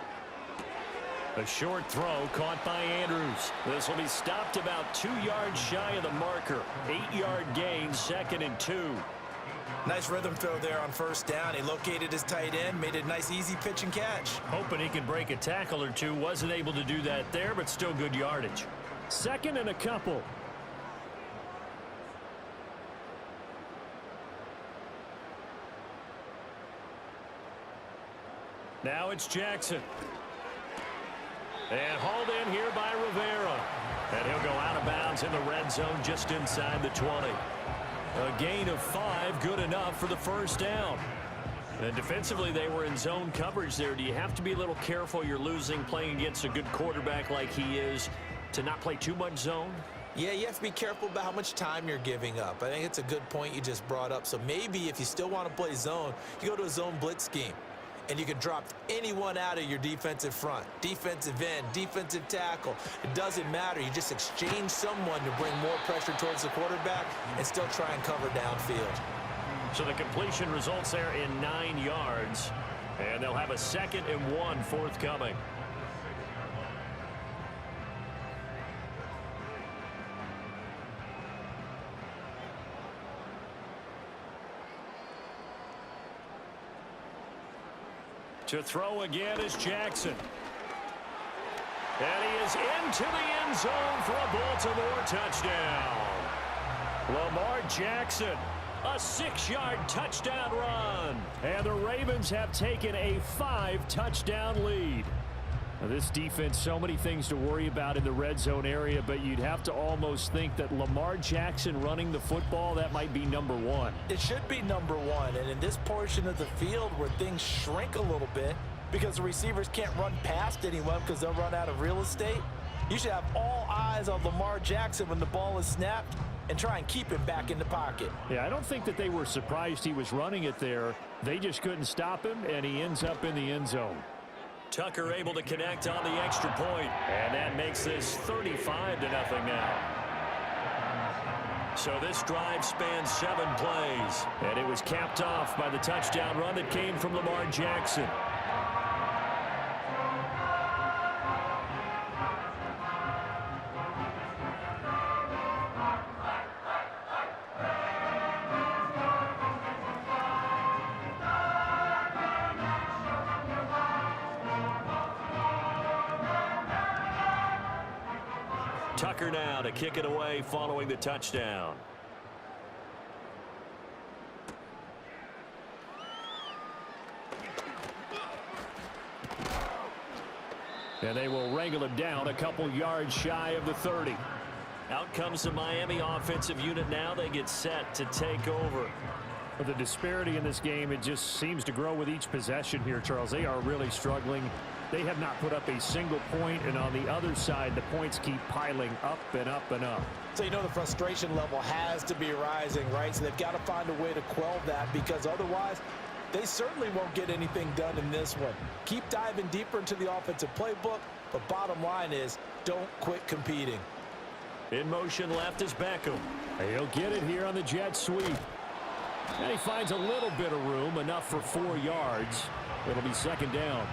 A short throw caught by Andrews. This will be stopped about 2 yards shy of the marker. 8-yard gain, 2nd and 2. Nice rhythm throw there on 1st down. He located his tight end, made a nice easy pitch and catch. Hoping he can break a tackle or two. Wasn't able to do that there, but still good yardage. 2nd and a couple. Now it's Jackson. And hauled in here by Rivera. And he'll go out of bounds in the red zone just inside the 20. A gain of 5, good enough for the 1st down. And defensively, they were in zone coverage there. Do you have to be a little careful you're losing playing against a good quarterback like he is to not play too much zone? Yeah, you have to be careful about how much time you're giving up. I think it's a good point you just brought up. So maybe if you still want to play zone, you go to a zone blitz scheme. And you can drop anyone out of your defensive front, defensive end, defensive tackle. It doesn't matter. You just exchange someone to bring more pressure towards the quarterback and still try and cover downfield. So the completion results there in 9 yards. And they'll have a 2nd and 1 forthcoming. To throw again is Jackson. And he is into the end zone for a Baltimore touchdown. Lamar Jackson, a 6-yard touchdown run. And the Ravens have taken a 5-touchdown lead. Now, this defense, so many things to worry about in the red zone area, but you'd have to almost think that Lamar Jackson running the football, that might be number 1. It should be number 1, and in this portion of the field where things shrink a little bit because the receivers can't run past anyone because they'll run out of real estate, you should have all eyes on Lamar Jackson when the ball is snapped and try and keep him back in the pocket. Yeah, I don't think that they were surprised he was running it there. They just couldn't stop him, and he ends up in the end zone. Tucker able to connect on the extra point, and that makes this 35-0 now. So this drive spans 7 plays, and it was capped off by the touchdown run that came from Lamar Jackson. Tucker now to kick it away following the touchdown. And they will wrangle him down a couple yards shy of the 30. Out comes the Miami offensive unit now. They get set to take over. But the disparity in this game, it just seems to grow with each possession here, Charles. They are really struggling. They have not put up a single point, and on the other side, the points keep piling up and up and up. So you know the frustration level has to be rising, right? So they've got to find a way to quell that, because otherwise they certainly won't get anything done in this one. Keep diving deeper into the offensive playbook, but bottom line is don't quit competing. In motion left is Beckham. He'll get it here on the jet sweep. And he finds a little bit of room, enough for 4 yards. It'll be 2nd down.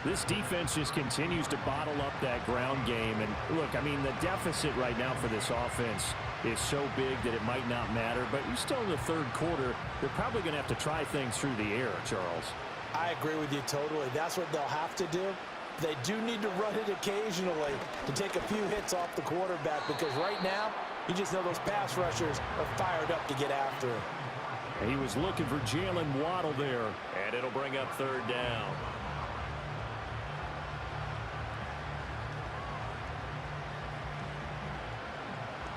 This defense just continues to bottle up that ground game. And look, I mean, the deficit right now for this offense is so big that it might not matter. But you're still in the 3rd quarter. They're probably going to have to try things through the air, Charles. I agree with you totally. That's what they'll have to do. They do need to run it occasionally to take a few hits off the quarterback, because right now, you just know those pass rushers are fired up to get after him. He was looking for Jalen Waddle there, and it'll bring up 3rd down.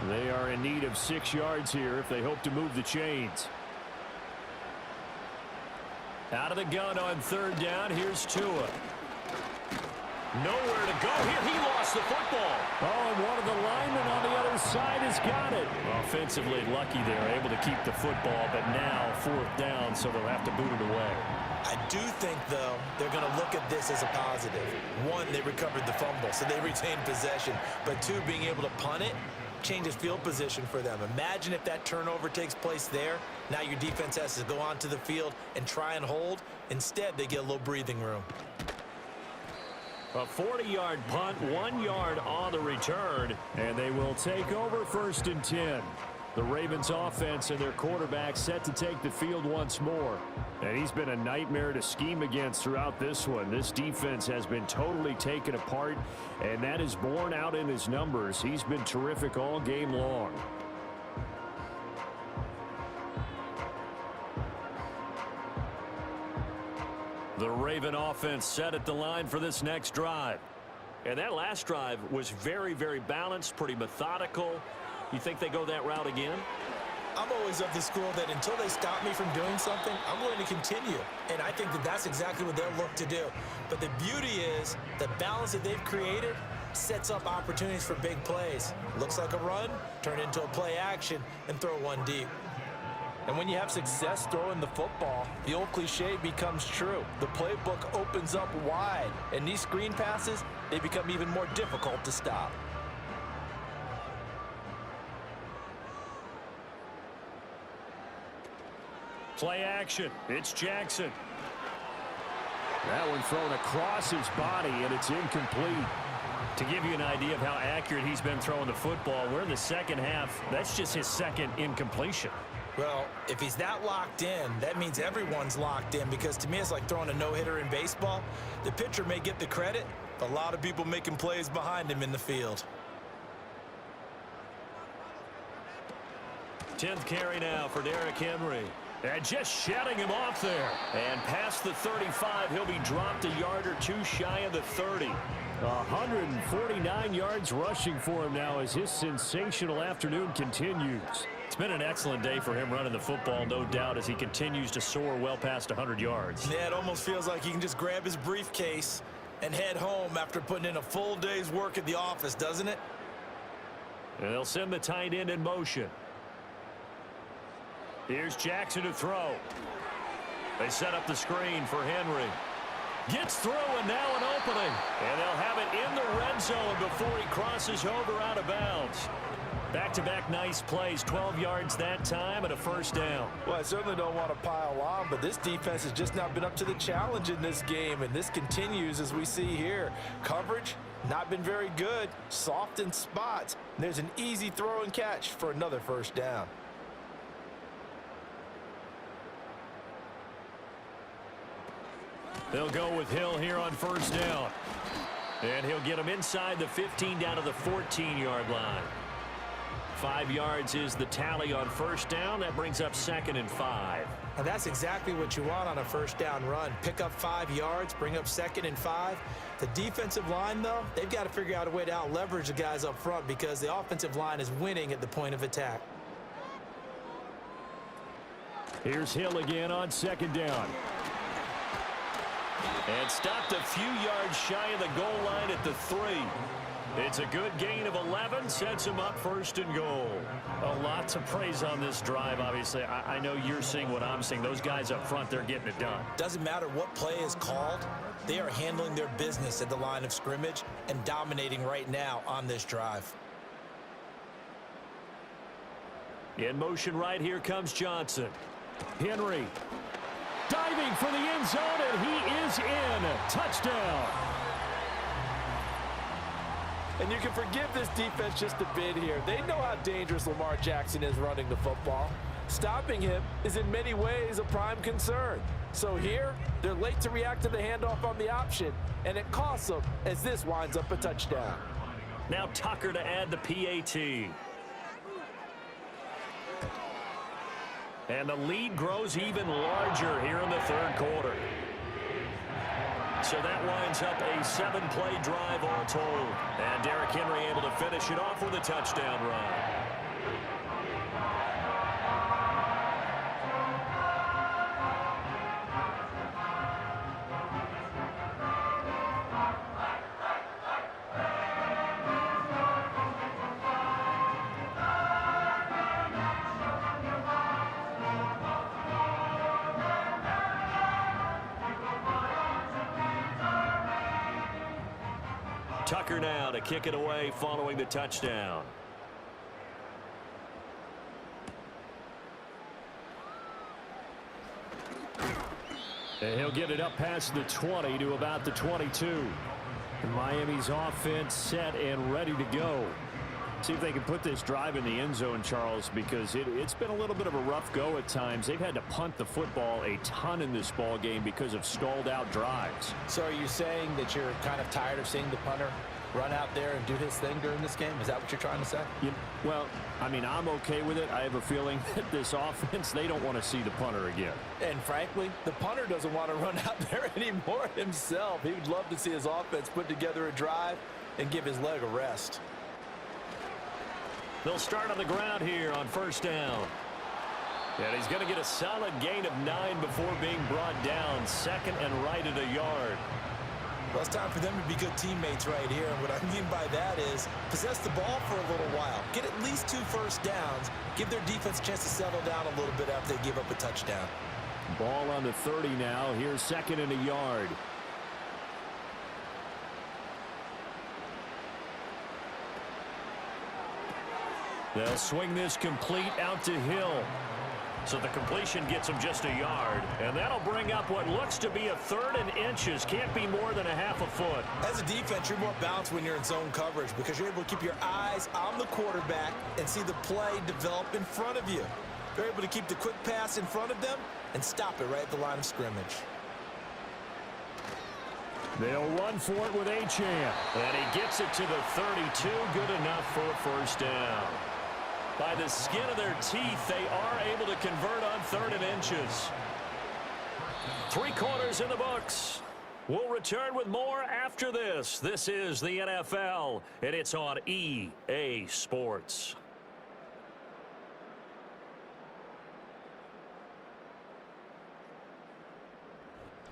They are in need of 6 yards here if they hope to move the chains. Out of the gun on 3rd down. Here's Tua. Nowhere to go here. He lost the football. Oh, and one of the linemen on the other side has got it. Offensively lucky they're able to keep the football, but now 4th down, so they'll have to boot it away. I do think, though, they're going to look at this as a positive. 1, they recovered the fumble, so they retained possession. But 2, being able to punt it changes field position for them. Imagine if that turnover takes place there. Now your defense has to go onto the field and try and hold. Instead, they get a little breathing room. A 40-yard punt, 1 yard on the return, and they will take over 1st and 10. The Ravens offense and their quarterback set to take the field once more. And he's been a nightmare to scheme against throughout this one. This defense has been totally taken apart, and that is borne out in his numbers. He's been terrific all game long. The Raven offense set at the line for this next drive. And that last drive was very, very balanced, pretty methodical. You think they go that route again? I'm always of the school that until they stop me from doing something, I'm going to continue. And I think that that's exactly what they'll look to do. But the beauty is the balance that they've created sets up opportunities for big plays. Looks like a run, turn into a play action, and throw one deep. And when you have success throwing the football, the old cliche becomes true. The playbook opens up wide, and these screen passes, they become even more difficult to stop. Play action. It's Jackson. That one thrown across his body, and it's incomplete. To give you an idea of how accurate he's been throwing the football, we're in the second half. That's just his second incompletion. Well, if he's that locked in, that means everyone's locked in, because to me it's like throwing a no-hitter in baseball. The pitcher may get the credit, a lot of people making plays behind him in the field. 10th carry now for Derrick Henry. And just shutting him off there. And past the 35, he'll be dropped a yard or two shy of the 30. 149 yards rushing for him now as his sensational afternoon continues. It's been an excellent day for him running the football, no doubt, as he continues to soar well past 100 yards. Yeah, it almost feels like he can just grab his briefcase and head home after putting in a full day's work at the office, doesn't it? And they'll send the tight end in motion. Here's Jackson to throw. They set up the screen for Henry. Gets through, and now an opening. And they'll have it in the red zone before he crosses over out of bounds. Back-to-back nice plays, 12 yards that time and a first down. Well, I certainly don't want to pile on, but this defense has just not been up to the challenge in this game, and this continues as we see here. Coverage, not been very good, soft in spots. And there's an easy throw and catch for another first down. They'll go with Hill here on first down. And he'll get him inside the 15 down to the 14-yard line. 5 yards is the tally on first down. That brings up 2nd and 5. And that's exactly what you want on a first down run. Pick up 5 yards, bring up 2nd and 5. The defensive line, though, they've got to figure out a way to out-leverage the guys up front because the offensive line is winning at the point of attack. Here's Hill again on 2nd down. And stopped a few yards shy of the goal line at the 3. It's a good gain of 11, sets him up 1st and goal. A lot to praise on this drive, obviously. I know you're seeing what I'm seeing. Those guys up front, they're getting it done. Doesn't matter what play is called. They are handling their business at the line of scrimmage and dominating right now on this drive. In motion right, here comes Johnson. Henry diving for the end zone, and he is in. Touchdown. And you can forgive this defense just a bit here. They know how dangerous Lamar Jackson is running the football. Stopping him is in many ways a prime concern. So here, they're late to react to the handoff on the option, and it costs them as this winds up a touchdown. Now Tucker to add the PAT. And the lead grows even larger here in the 3rd quarter. So that winds up a 7-play drive all told. And Derrick Henry able to finish it off with a touchdown run. Tucker now to kick it away following the touchdown. And he'll get it up past the 20 to about the 22. And Miami's offense set and ready to go. See if they can put this drive in the end zone, Charles, because it's been a little bit of a rough go at times. They've had to punt the football a ton in this ball game because of stalled out drives. So are you saying that you're kind of tired of seeing the punter run out there and do his thing during this game? Is that what you're trying to say? Well, I mean, I'm okay with it. I have a feeling that this offense, they don't want to see the punter again. And frankly, the punter doesn't want to run out there anymore himself. He would love to see his offense put together a drive and give his leg a rest. They'll start on the ground here on first down. And he's going to get a solid gain of 9 before being brought down. Second and right at a yard. Well, it's time for them to be good teammates right here. And what I mean by that is possess the ball for a little while. Get at least 2 first downs. Give their defense a chance to settle down a little bit after they give up a touchdown. Ball on the 30 now. Here's second and a yard. They'll swing this complete out to Hill. So the completion gets him just a yard. And that'll bring up what looks to be a 3rd and inches. Can't be more than a half a foot. As a defense, you're more balanced when you're in zone coverage because you're able to keep your eyes on the quarterback and see the play develop in front of you. You're able to keep the quick pass in front of them and stop it right at the line of scrimmage. They'll run for it with Achane. And he gets it to the 32. Good enough for a first down. By the skin of their teeth, they are able to convert on 3rd and inches. 3 quarters in the books. We'll return with more after this. This is the NFL, and it's on EA Sports.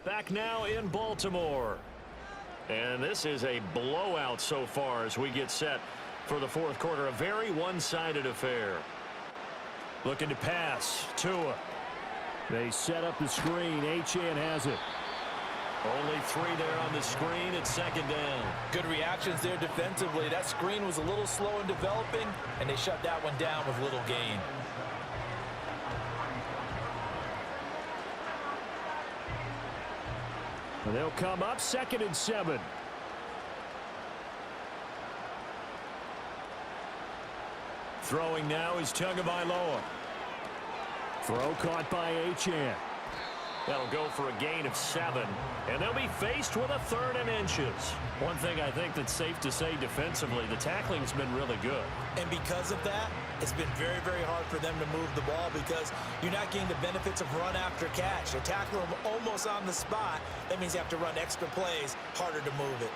Back now in Baltimore. And this is a blowout so far as we get set for the 4th quarter. A very one-sided affair. Looking to pass. Tua. They set up the screen. Achane has it. Only 3 there on the screen. It's 2nd down. Good reactions there defensively. That screen was a little slow in developing, and they shut that one down with little gain. And they'll come up 2nd and 7. Throwing now is Tagovailoa. Throw caught by Achane. That'll go for a gain of 7. And they'll be faced with a 3rd and inches. One thing I think that's safe to say defensively, the tackling's been really good. And because of that, it's been very, very hard for them to move the ball because you're not getting the benefits of run after catch. They're tackling them almost on the spot. That means you have to run extra plays, harder to move it.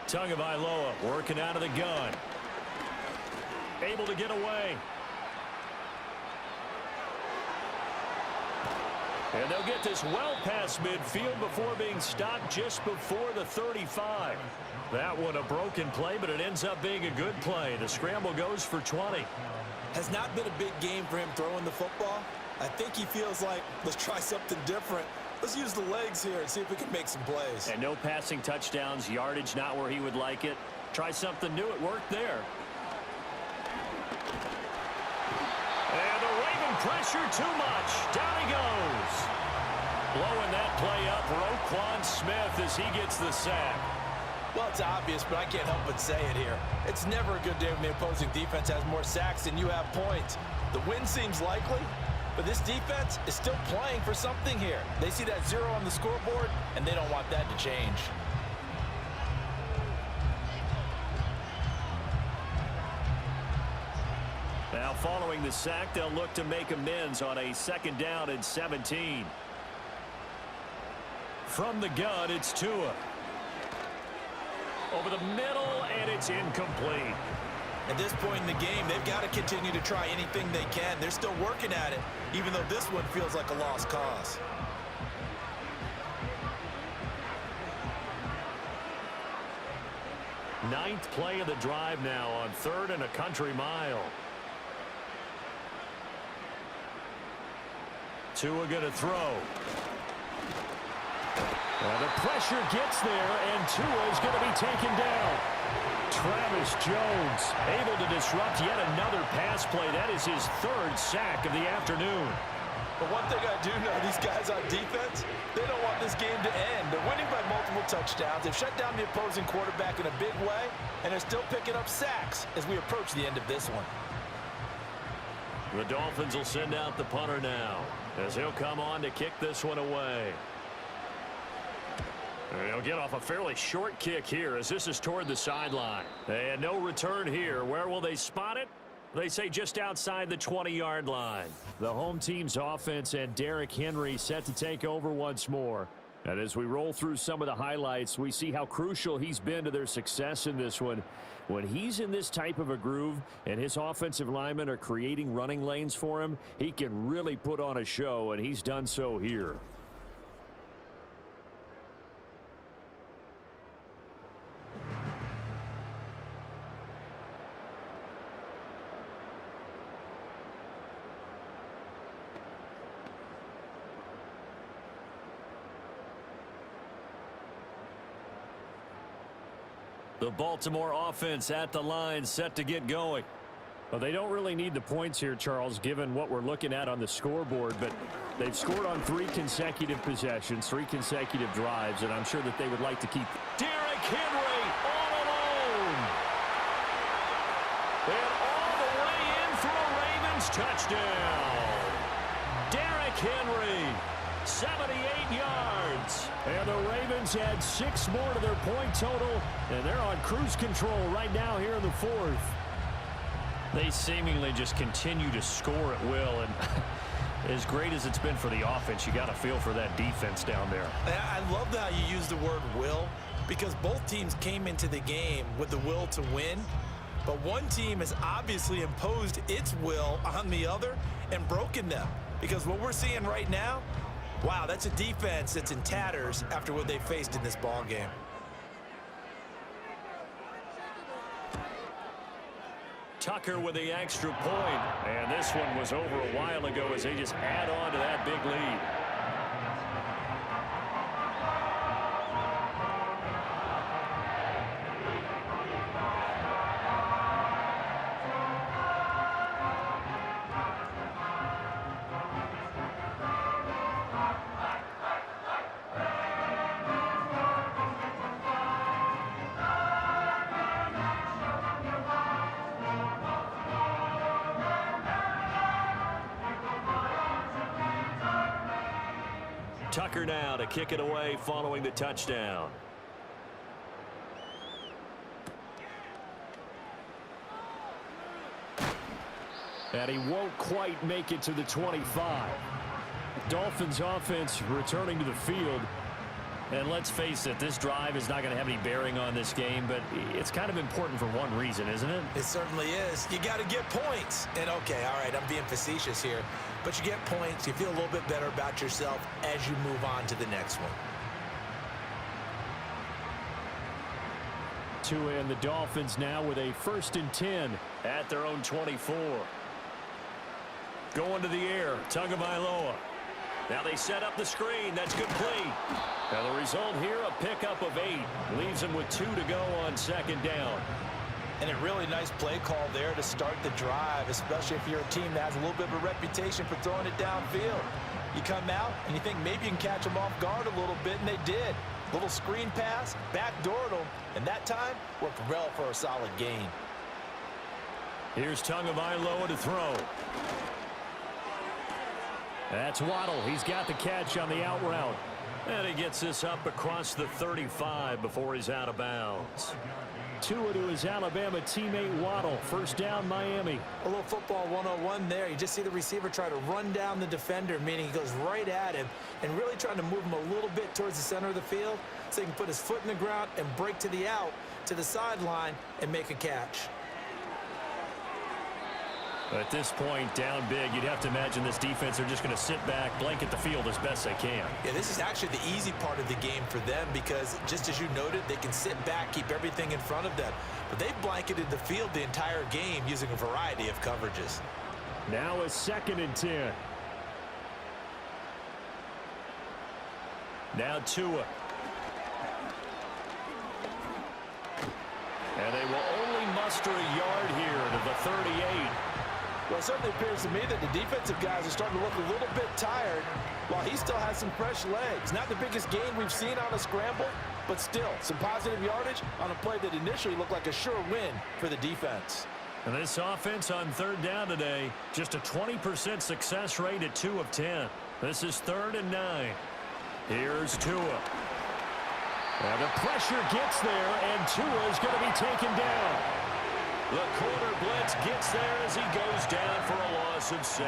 Tagovailoa working out of the gun. Able to get away. And they'll get this well past midfield before being stopped just before the 35. That one a broken play, but it ends up being a good play. The scramble goes for 20. Has not been a big game for him throwing the football. I think he feels like, let's try something different. Let's use the legs here and see if we can make some plays. And no passing touchdowns, yardage not where he would like it. Try something new. It worked there. And the Raven pressure too much. Down he goes. Blowing that play up, Roquan Smith as he gets the sack. Well, it's obvious, but I can't help but say it here. It's never a good day when the opposing defense has more sacks than you have points. The win seems likely, but this defense is still playing for something here. They see that 0 on the scoreboard, and they don't want that to change. Now following the sack, they'll look to make amends on a 2nd down and 17. From the gun, it's Tua. Over the middle, and it's incomplete. At this point in the game, they've got to continue to try anything they can. They're still working at it, even though this one feels like a lost cause. Ninth play of the drive now on 3rd and a country mile. Tua going to throw. The pressure gets there, and Tua is going to be taken down. Travis Jones able to disrupt yet another pass play. That is his 3rd sack of the afternoon. But one thing I do know, these guys on defense, they don't want this game to end. They're winning by multiple touchdowns. They've shut down the opposing quarterback in a big way, and they're still picking up sacks as we approach the end of this one. The Dolphins will send out the punter now as he'll come on to kick this one away. They'll get off a fairly short kick here as this is toward the sideline. And no return here. Where will they spot it? They say just outside the 20-yard line. The home team's offense and Derrick Henry set to take over once more. And as we roll through some of the highlights, we see how crucial he's been to their success in this one. When he's in this type of a groove and his offensive linemen are creating running lanes for him, he can really put on a show, and he's done so here. The Baltimore offense at the line, set to get going. Well, they don't really need the points here, Charles, given what we're looking at on the scoreboard, but they've scored on 3 consecutive possessions, 3 consecutive drives, and I'm sure that they would like to keep. Derrick Henry all alone. And all the way in for a Ravens touchdown. Derrick Henry, 78 yards. And the Ravens add 6 more to their point total, and they're on cruise control right now here in the 4th. They seemingly just continue to score at will, and as great as it's been for the offense, you got to feel for that defense down there. I love how you use the word will, because both teams came into the game with the will to win, but one team has obviously imposed its will on the other and broken them, because what we're seeing right now, wow, that's a defense that's in tatters after what they faced in this ball game. Tucker with the extra point, and this one was over a while ago as they just add on to that big lead. Tucker now to kick it away following the touchdown. And he won't quite make it to the 25. Dolphins offense returning to the field. And let's face it, this drive is not going to have any bearing on this game, but it's kind of important for one reason, isn't it? It certainly is. You got to get points. And okay, all right, I'm being facetious here, but you get points, you feel a little bit better about yourself as you move on to the next one. Tua and the Dolphins now with a 1st and 10 at their own 24. Going to the air, Tagovailoa. Now they set up the screen. That's complete. Now the result here, a pickup of 8. Leaves them with 2 to go on 2nd down. And a really nice play call there to start the drive, especially if you're a team that has a little bit of a reputation for throwing it downfield. You come out and you think maybe you can catch them off guard a little bit, and they did. Little screen pass, backdoored them, and that time worked well for a solid gain. Here's Tagovailoa to throw. That's Waddle. He's got the catch on the out route. And he gets this up across the 35 before he's out of bounds. Tua to his Alabama teammate Waddle. 1st down, Miami. A little football 101 there. You just see the receiver try to run down the defender, meaning he goes right at him and really trying to move him a little bit towards the center of the field so he can put his foot in the ground and break to the out, to the sideline, and make a catch. At this point, down big, you'd have to imagine this defense are just going to sit back, blanket the field as best they can. Yeah, this is actually the easy part of the game for them because, just as you noted, they can sit back, keep everything in front of them. But they've blanketed the field the entire game using a variety of coverages. Now a 2nd and 10. Now Tua. And they will only muster a yard here to the 38. Well, it certainly appears to me that the defensive guys are starting to look a little bit tired while he still has some fresh legs. Not the biggest gain we've seen on a scramble, but still some positive yardage on a play that initially looked like a sure win for the defense. And this offense on 3rd down today, just a 20% success rate at 2 of 10. This is 3rd and 9. Here's Tua. And the pressure gets there, and Tua is going to be taken down. The corner blitz gets there as he goes down for a loss of 7.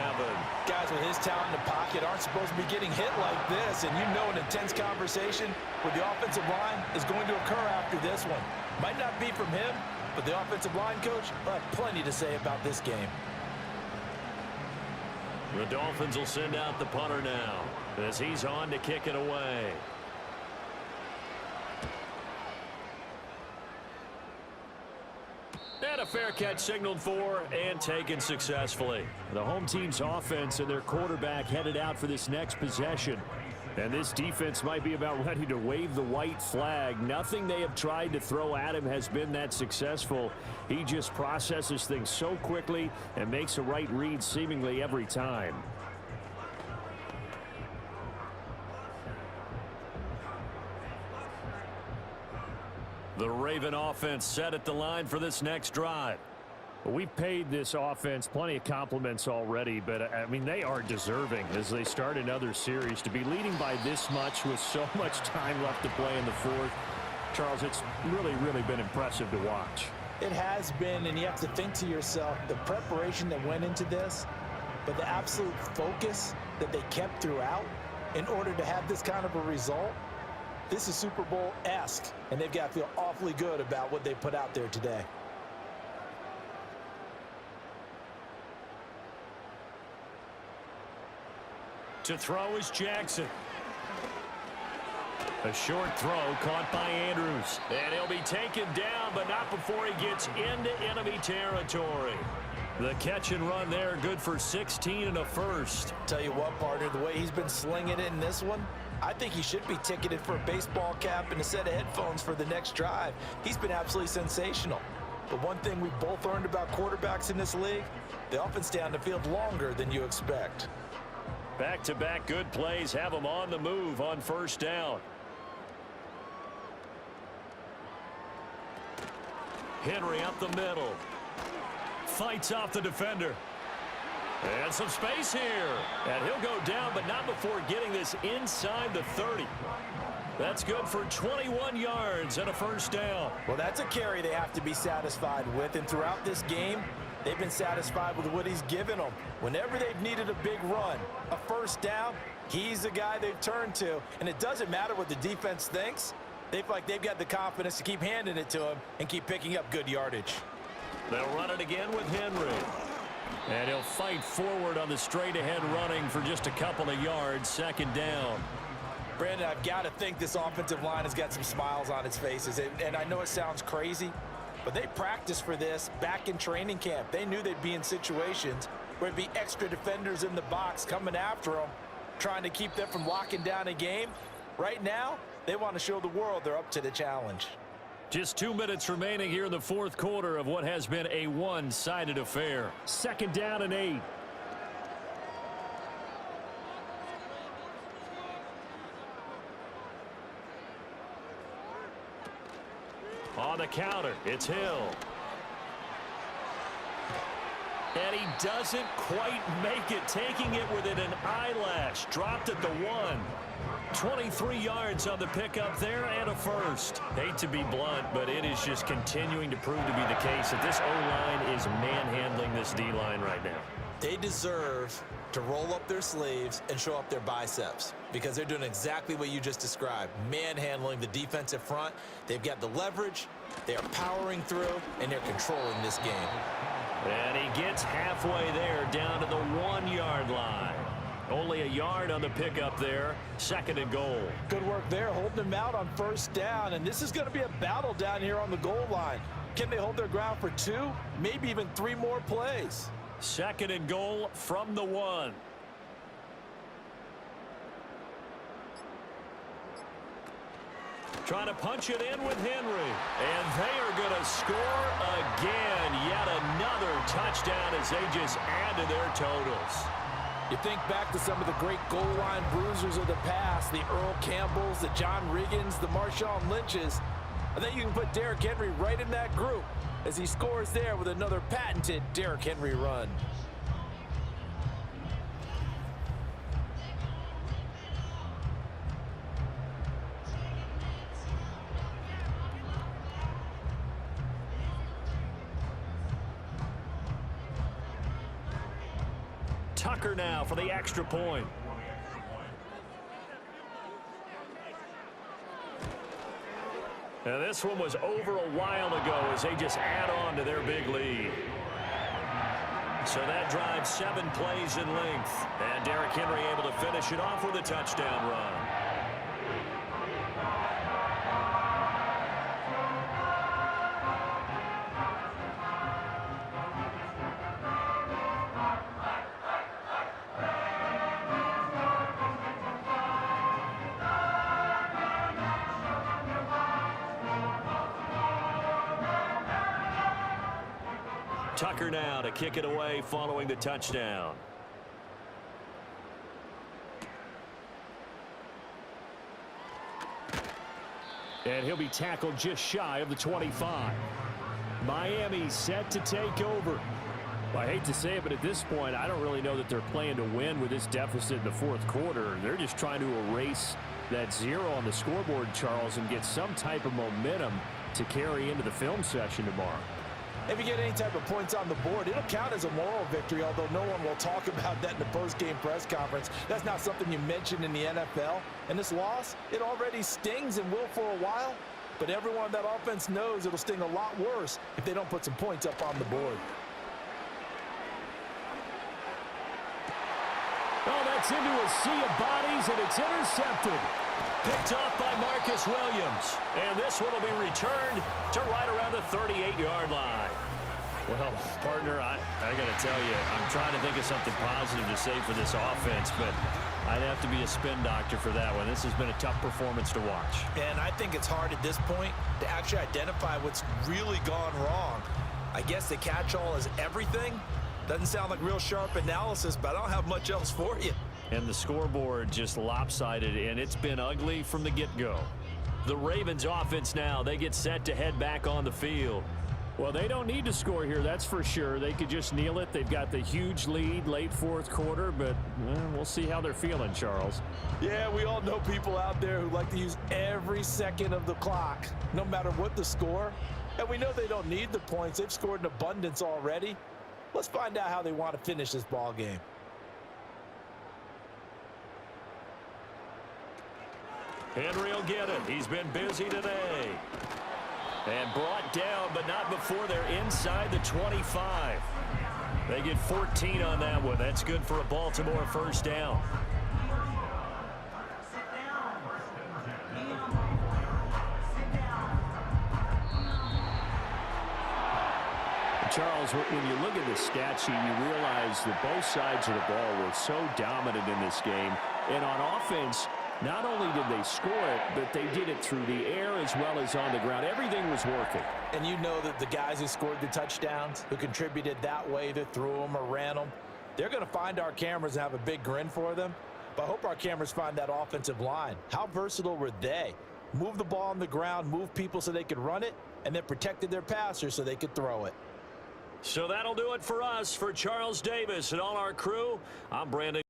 Guys with his talent in the pocket aren't supposed to be getting hit like this, and you know an intense conversation with the offensive line is going to occur after this one. Might not be from him, but the offensive line coach will have plenty to say about this game. The Dolphins will send out the punter now as he's on to kick it away. And a fair catch signaled for and taken successfully. The home team's offense and their quarterback headed out for this next possession. And this defense might be about ready to wave the white flag. Nothing they have tried to throw at him has been that successful. He just processes things so quickly and makes a right read seemingly every time. The Raven offense set at the line for this next drive. We've paid this offense plenty of compliments already, but, I mean, they are deserving as they start another series. To be leading by this much with so much time left to play in the fourth, Charles, it's really been impressive to watch. It has been, and you have to think to yourself, the preparation that went into this, but the absolute focus that they kept throughout in order to have this kind of a result. This is Super Bowl-esque, and they've got to feel awfully good about what they put out there today. To throw is Jackson. A short throw caught by Andrews. And he'll be taken down, but not before he gets into enemy territory. The catch and run there, good for 16 and a first. Tell you what, partner, the way he's been slinging it in this one, I think he should be ticketed for a baseball cap and a set of headphones for the next drive. He's been absolutely sensational. But one thing we both learned about quarterbacks in this league, they often stay on the field longer than you expect. Back-to-back good plays have them on the move on first down. Henry up the middle. Fights off the defender. And some space here. And he'll go down, but not before getting this inside the 30. That's good for 21 yards and a first down. Well, that's a carry they have to be satisfied with. And throughout this game, they've been satisfied with what he's given them. Whenever they've needed a big run, a first down, he's the guy they've turned to. And it doesn't matter what the defense thinks. They feel like they've got the confidence to keep handing it to him and keep picking up good yardage. They'll run it again with Henry. And he'll fight forward on the straight-ahead running for just a couple of yards, second down. Brandon, I've got to think this offensive line has got some smiles on its faces. And I know it sounds crazy, but they practiced for this back in training camp. They knew they'd be in situations where there'd be extra defenders in the box coming after them, trying to keep them from locking down a game. Right now, they want to show the world they're up to the challenge. Just 2 minutes remaining here in the fourth quarter of what has been a one-sided affair. Second down and 8. On the counter, it's Hill. And he doesn't quite make it, taking it within an eyelash. Dropped at the 1. 23 yards on the pickup there and a first. Hate to be blunt, but it is just continuing to prove to be the case that this O-line is manhandling this D-line right now. They deserve to roll up their sleeves and show up their biceps because they're doing exactly what you just described, manhandling the defensive front. They've got the leverage, they're powering through, and they're controlling this game. And he gets halfway there, down to the 1-yard line. Only a yard on the pickup there. Second and goal. Good work there, holding them out on first down. And this is going to be a battle down here on the goal line. Can they hold their ground for 2, maybe even 3 more plays? Second and goal from the 1. Trying to punch it in with Henry. And they are going to score again. Yet another touchdown as they just add to their totals. You think back to some of the great goal line bruisers of the past, the Earl Campbells, the John Riggins, the Marshawn Lynches. I think you can put Derrick Henry right in that group as he scores there with another patented Derrick Henry run. Tucker now for the extra point. Now this one was over a while ago as they just add on to their big lead. So that drives 7 plays in length. And Derrick Henry able to finish it off with a touchdown run. Tucker now to kick it away following the touchdown. And he'll be tackled just shy of the 25. Miami set to take over. Well, I hate to say it, but at this point, I don't really know that they're playing to win with this deficit in the fourth quarter. They're just trying to erase that 0 on the scoreboard, Charles, and get some type of momentum to carry into the film session tomorrow. If you get any type of points on the board, it'll count as a moral victory, although no one will talk about that in the post-game press conference. That's not something you mention in the NFL. And this loss, it already stings and will for a while. But everyone on that offense knows it'll sting a lot worse if they don't put some points up on the board. Oh, that's into a sea of bodies, and it's intercepted. Picked off by Marcus Williams. And this one will be returned to right around the 38-yard line. Well, partner, I got to tell you, I'm trying to think of something positive to say for this offense, but I'd have to be a spin doctor for that one. This has been a tough performance to watch. And I think it's hard at this point to actually identify what's really gone wrong. I guess the catch-all is everything. Doesn't sound like real sharp analysis, but I don't have much else for you. And the scoreboard just lopsided, and it's been ugly from the get-go. The Ravens offense now, they get set to head back on the field. Well, they don't need to score here, that's for sure. They could just kneel it. They've got the huge lead late fourth quarter, but we'll see how they're feeling, Charles. Yeah, we all know people out there who like to use every second of the clock, no matter what the score. And we know they don't need the points. They've scored in abundance already. Let's find out how they want to finish this ball game. Henry will get it. He's been busy today. And brought down, but not before they're inside the 25. They get 14 on that one. That's good for a Baltimore first down. Charles, when you look at the stat sheet, you realize that both sides of the ball were so dominant in this game. And on offense, not only did they score it, but they did it through the air as well as on the ground. Everything was working. And you know that the guys who scored the touchdowns, who contributed that way, either threw them or ran them, they're going to find our cameras and have a big grin for them. But I hope our cameras find that offensive line. How versatile were they? Move the ball on the ground, move people so they could run it, and then protected their passers so they could throw it. So that'll do it for us. For Charles Davis and all our crew, I'm Brandon